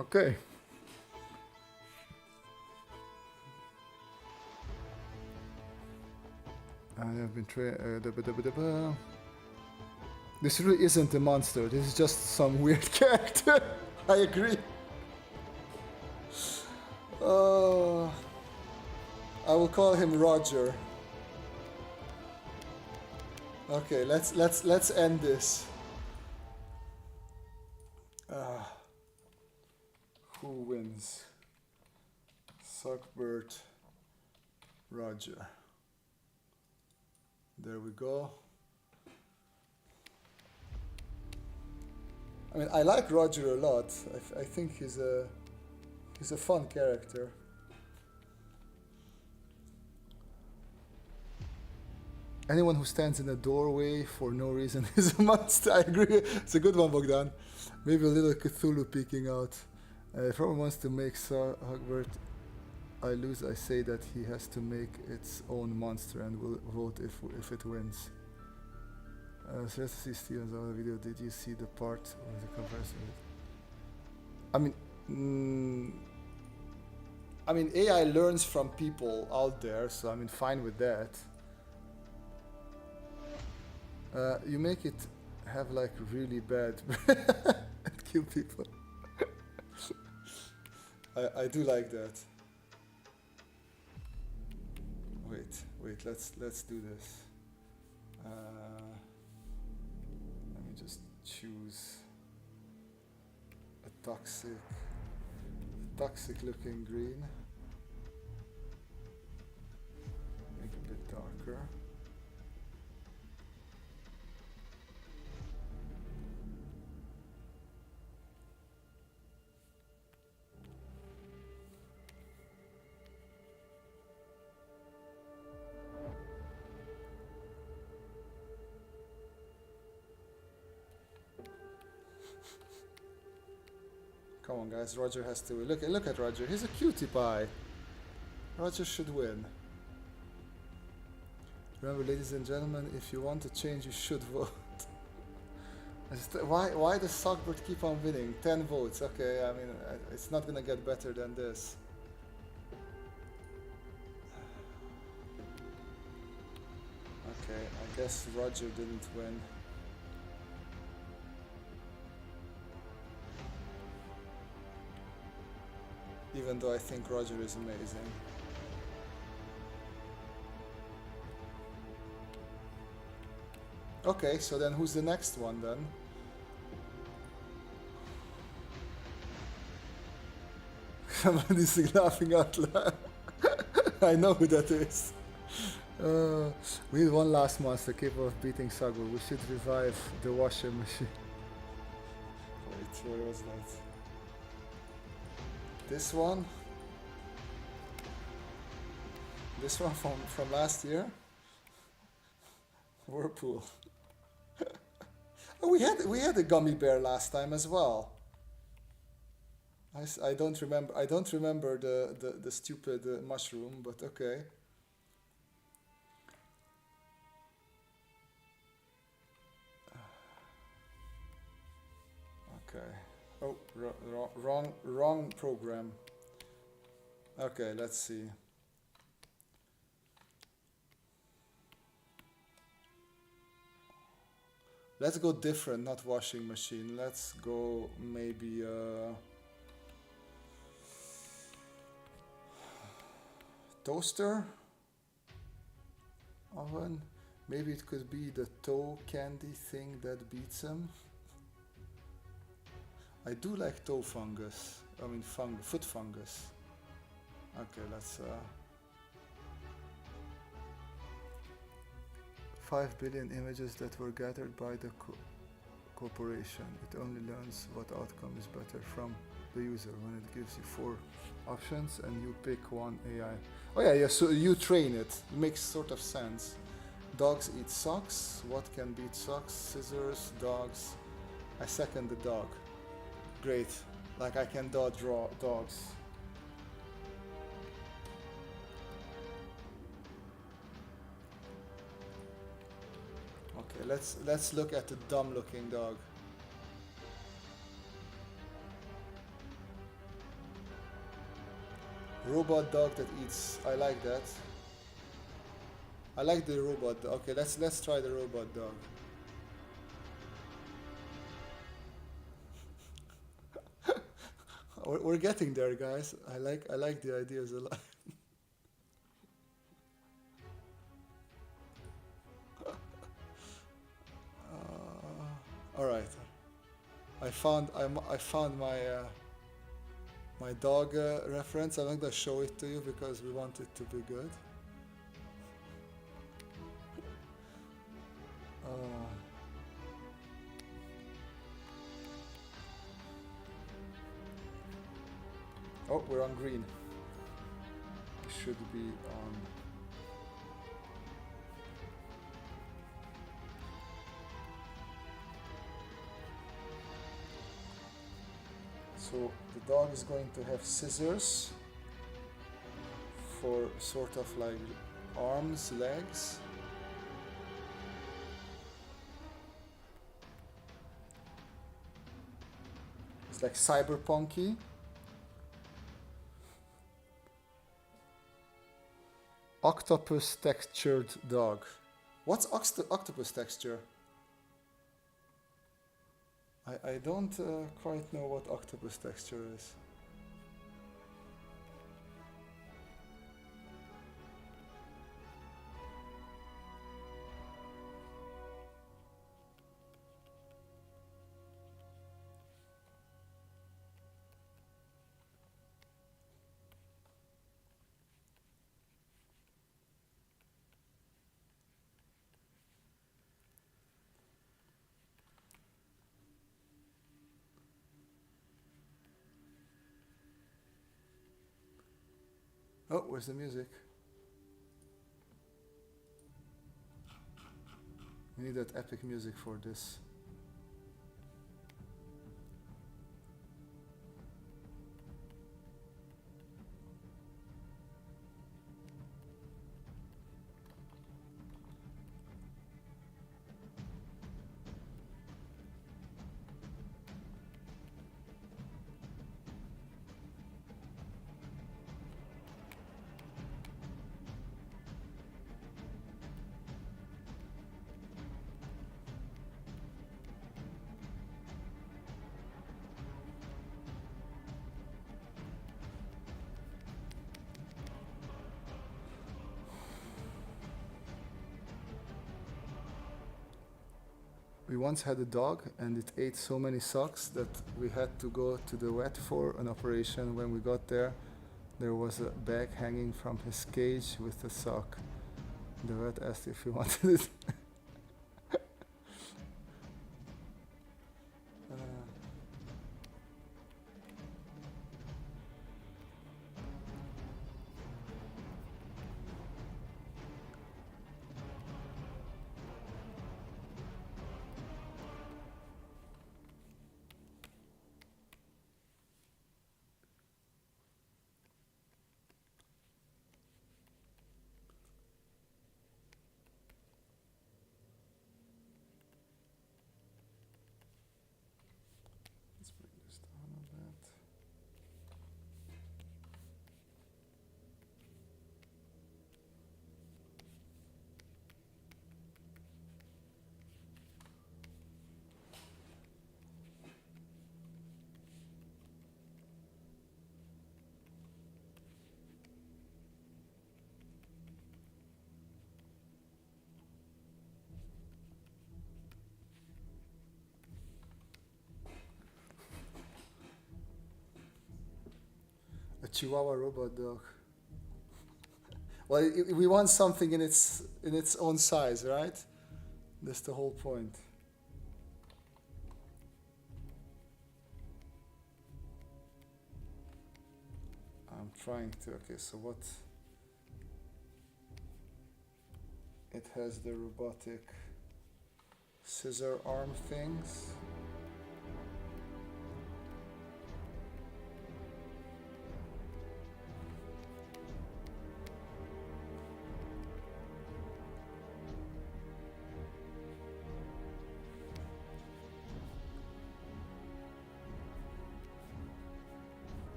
Okay. I have been This really isn't a monster. This is just some weird character. I agree. I will call him Roger. Okay, let's end this. Who wins? Sogbert, Roger. There we go. I mean, I like Roger a lot. I think he's a fun character. Anyone who stands in a doorway for no reason is a monster. I agree. It's a good one, Bogdan. Maybe a little Cthulhu peeking out. If everyone wants to make Sogbert, I lose. I say that he has to make its own monster and will vote if it wins. So let's see Steven's other video. Did you see the part with the comparison? I mean, AI learns from people out there, so I mean, fine with that. You make it have like really bad and kill people. I do like that. Wait, let's do this. Let me just choose a toxic looking green. Make it a bit darker. Come on, guys. Roger has to win. Look at Roger. He's a cutie pie. Roger should win. Remember, ladies and gentlemen, if you want to change, you should vote. Why does Sogbert keep on winning? 10 votes. Okay, I mean, it's not gonna get better than this. Okay, I guess Roger didn't win. Even though I think Roger is amazing. Okay, so then who's the next one then? Somebody's laughing out loud. I know who that is. We need one last monster capable of beating Sogbert. We should revive the washing machine. Wait, where was that? This one from last year. Whirlpool. Oh, we had a gummy bear last time as well. I don't remember the stupid mushroom, but okay. Okay. Oh, wrong program. Okay, let's see. Let's go different, not washing machine. Let's go maybe toaster oven. Maybe it could be the toe candy thing that beats him. I do like toe fungus. I mean foot fungus. Okay, let's 5 billion images that were gathered by the corporation. It only learns what outcome is better from the user when it gives you 4 options and you pick one AI. Oh yeah, so you train it. It makes sort of sense. Dogs eat socks. What can beat socks? Scissors, dogs. I second the dog. Great. Like I can draw dogs. Okay, let's look at the dumb looking dog. Robot dog that eats. I like that. I like the robot dog. Okay, let's try the robot dog. We're getting there, guys. I like the ideas a lot. All right. I found my my dog reference. I'm not gonna show it to you because we want it to be good. Oh, we're on green. It should be on. So the dog is going to have scissors for sort of like arms, legs. It's like cyberpunky. Octopus textured dog. What's octopus texture? I don't quite know what octopus texture is. Oh, where's the music? We need that epic music for this. We once had a dog and it ate so many socks that we had to go to the vet for an operation. When we got there, there was a bag hanging from his cage with a sock. The vet asked if he wanted it. Let's bring this down a bit. A Chihuahua robot dog. Well, we want something in its own size, right? That's the whole point. I'm trying to. Okay, so what? It has the robotic scissor arm things.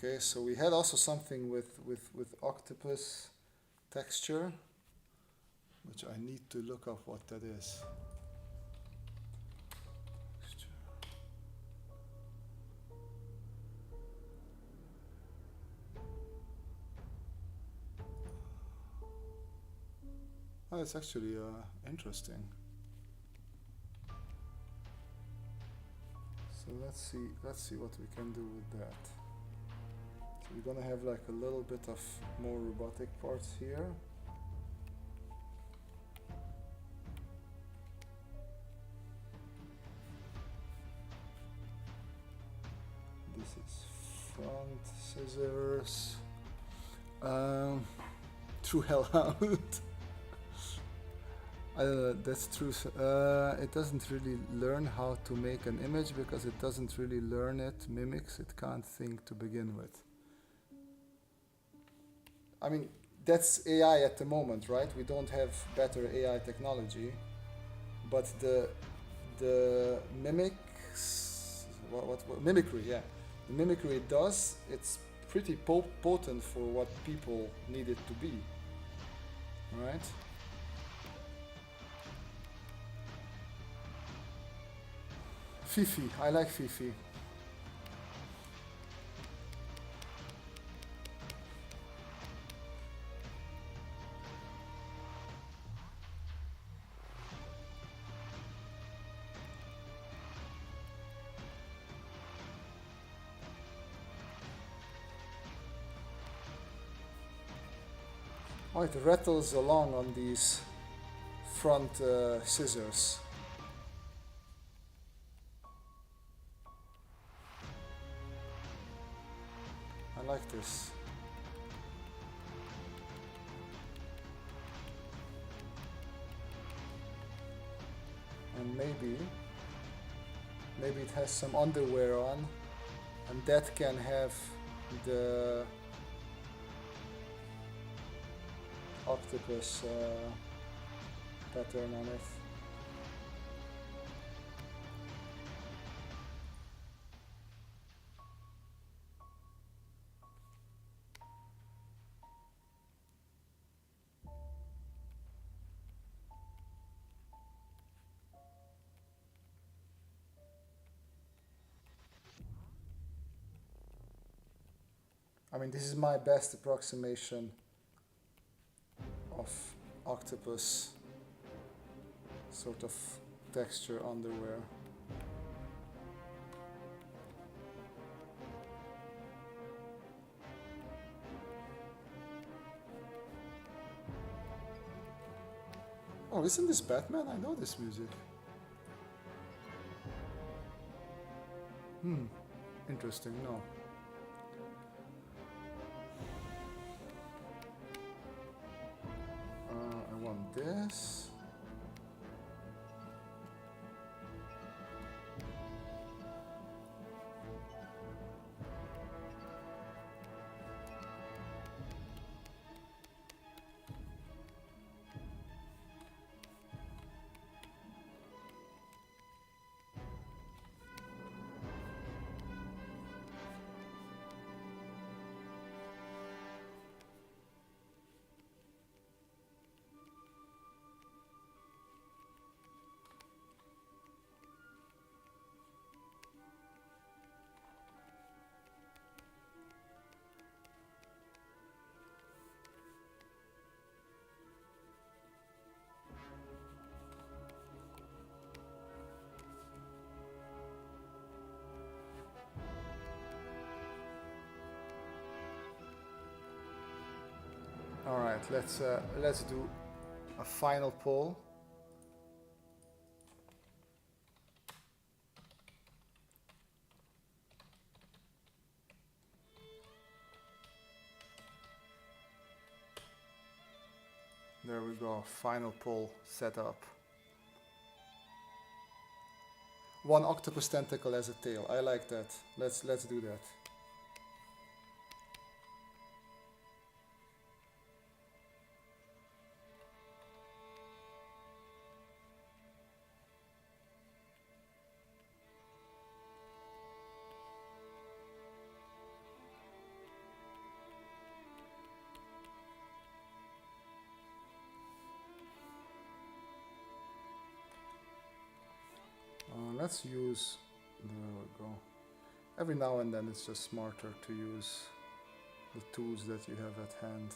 Okay, so we had also something with octopus texture, which I need to look up what that is. Oh, it's actually interesting. So let's see what we can do with that. So we're gonna have like a little bit of more robotic parts here. This is front scissors. True hellhound. That's true. It doesn't really learn how to make an image because it doesn't really learn it, mimics, it can't think to begin with. I mean, that's AI at the moment, right? We don't have better AI technology, but the mimicry, yeah. The mimicry it does, it's pretty potent for what people need it to be, right? Fifi, I like Fifi. Oh, it rattles along on these front scissors. I like this. And maybe it has some underwear on, and that can have the octopus pattern on it. I mean, this is my best approximation of octopus sort of texture underwear. Oh, isn't this Batman? I know this music. Interesting, no. I want this. All right, let's do a final pull. There we go, final pull set up. One octopus tentacle as a tail. I like that. Let's do that. Let's use, there we go. Every now and then it's just smarter to use the tools that you have at hand.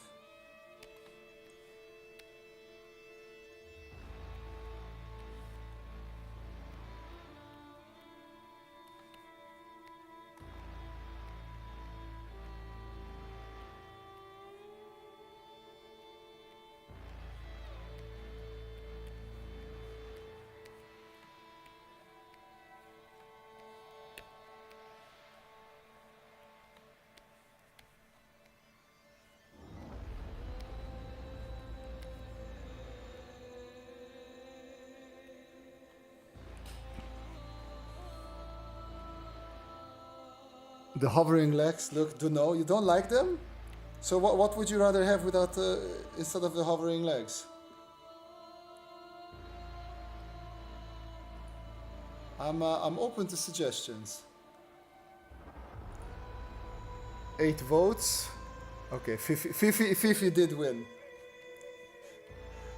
The hovering legs, look, no, you don't like them? So what would you rather have without instead of the hovering legs? I'm open to suggestions. 8 votes. Okay, Fifi did win.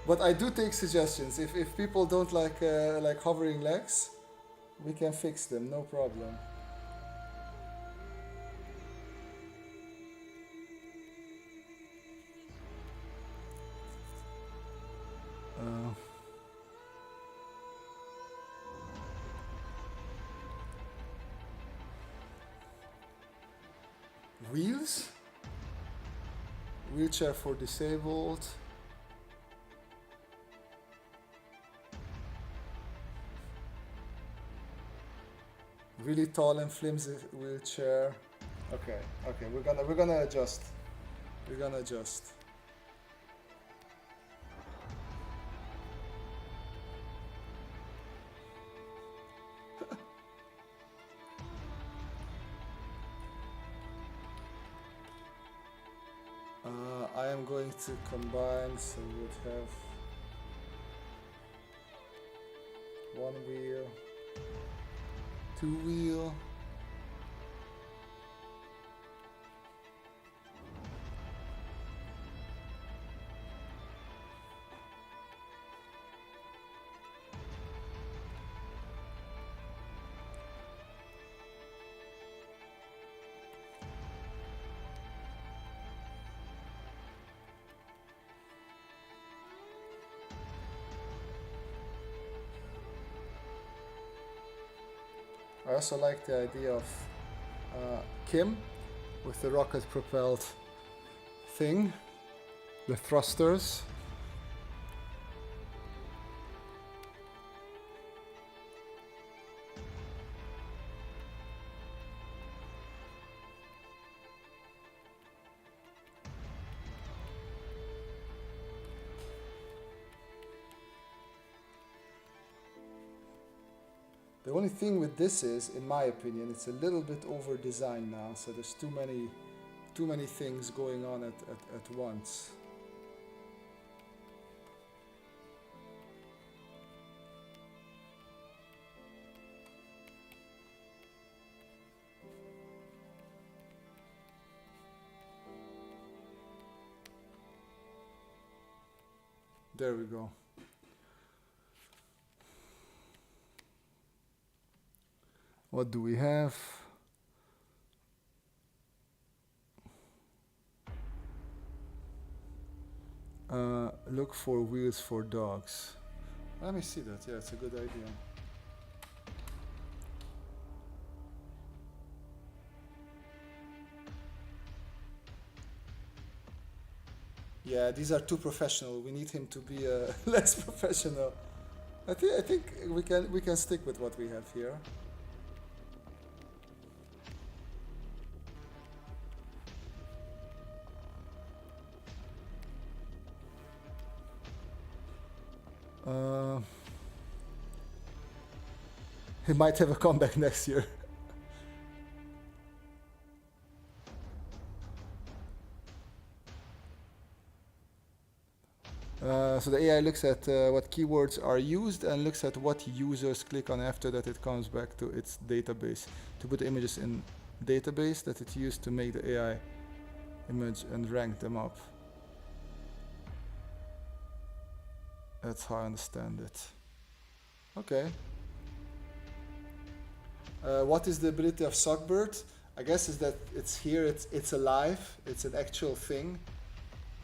But I do take suggestions. If people don't like hovering legs, we can fix them, no problem. Wheels? Wheelchair for disabled. Really tall and flimsy wheelchair. Okay, we're gonna adjust. We're gonna adjust. I am going to combine, so we would have 1 wheel, 2 wheel. I also like the idea of Kim with the rocket-propelled thing, the thrusters. The only thing with this is, in my opinion, it's a little bit over-designed now, so there's too many things going on at once. There we go. What do we have? Look for wheels for dogs. Let me see that. Yeah, it's a good idea. Yeah, these are too professional. We need him to be less professional. I think we can stick with what we have here. He might have a comeback next year. So the AI looks at what keywords are used and looks at what users click on after that. It comes back to its database to put images in database that it used to make the AI image and rank them up. That's how I understand it. Okay. What is the ability of Sockbird? I guess is that it's here, it's alive, it's an actual thing.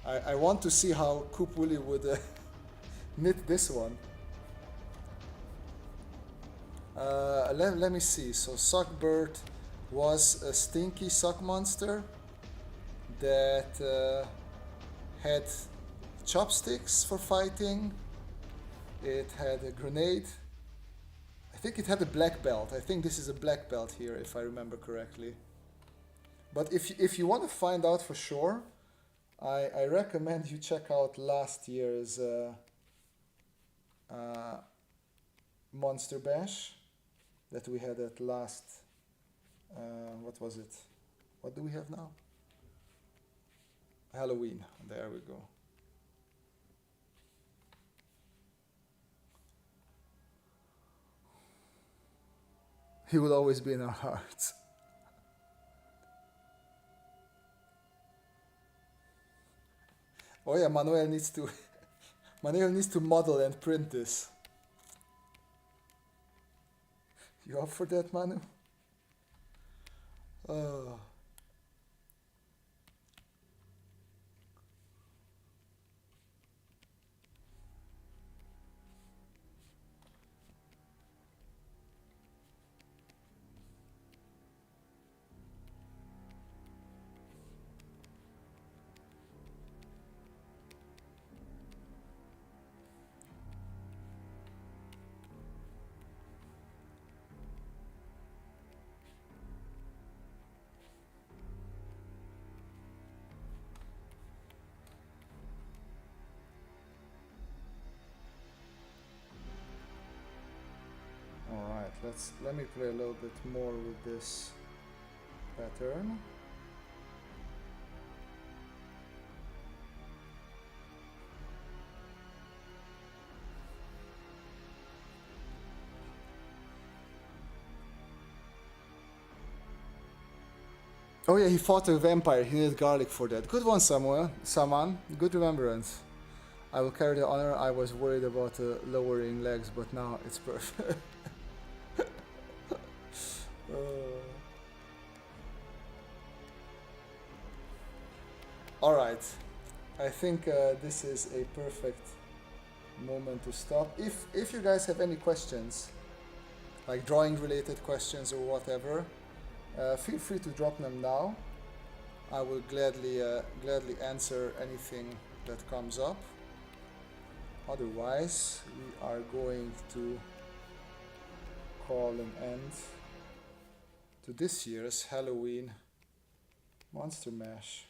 I want to see how Coop Willy would knit this one. Let me see. So Sockbird was a stinky sock monster that had chopsticks for fighting. It had a grenade. I think it had a black belt. I think this is a black belt here, if I remember correctly. But if you want to find out for sure, I recommend you check out last year's Monster Bash that we had at last, what was it? What do we have now? Halloween. There we go. He will always be in our hearts. Oh yeah, Manuel needs to Manuel needs to model and print this. You up for that, Manu? Oh. Alright, let me play a little bit more with this pattern. Oh yeah, he fought a vampire. He needed garlic for that. Good one, Samuel. Saman. Good remembrance. I will carry the honor. I was worried about lowering legs, but now it's perfect. Alright. I think this is a perfect moment to stop. If you guys have any questions, like drawing related questions or whatever, feel free to drop them now. I will gladly answer anything that comes up. Otherwise, we are going to call an end to this year's Halloween Monster Mash.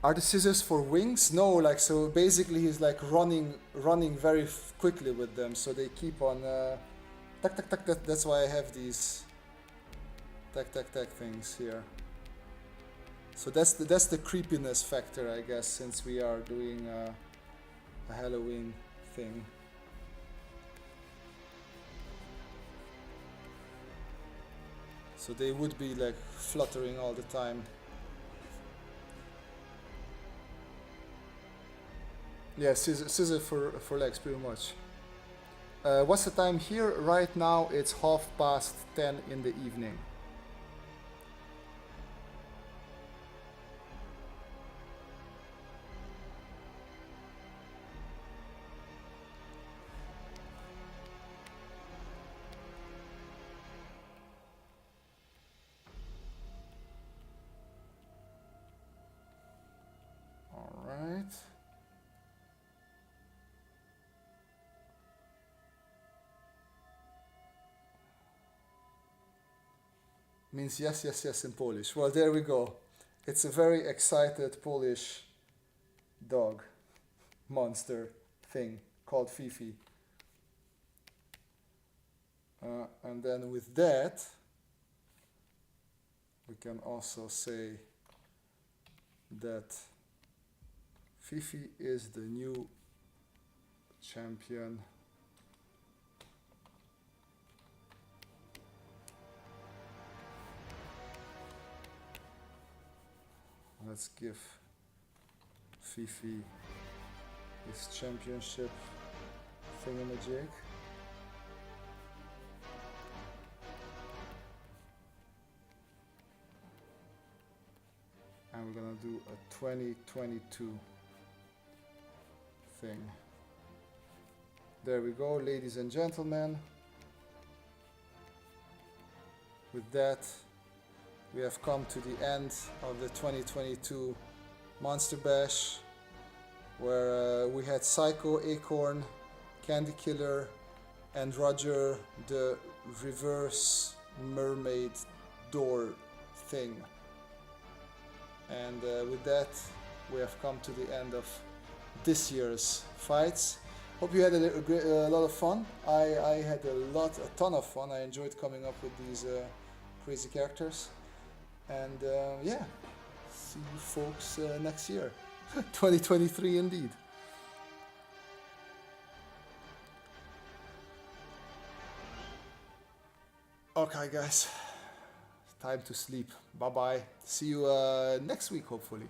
Are the scissors for wings? No, like, so basically he's like running very quickly with them, so they keep on tack tack tack. That's why I have these tack tack tack things here. So that's the creepiness factor, I guess, since we are doing a Halloween thing. So they would be like fluttering all the time. Yeah, scissor for legs, pretty much. What's the time here? Right now it's 10:30 in the evening. All right. Means yes, yes, yes in Polish. Well, there we go. It's a very excited Polish dog monster thing called Fifi. And then with that, we can also say that Fifi is the new champion . Let's give Fifi his championship thingamajig. And we're gonna do a 2022 thing. There we go, ladies and gentlemen. With that, we have come to the end of the 2022 Monster Bash, where we had Psycho, Acorn, Candy Killer, and Roger the reverse mermaid door thing. And with that, we have come to the end of this year's fights. Hope you had a lot of fun. I had a ton of fun. I enjoyed coming up with these crazy characters. And yeah, see you folks next year. 2023 indeed. Okay guys, time to sleep. Bye bye. See you next week hopefully.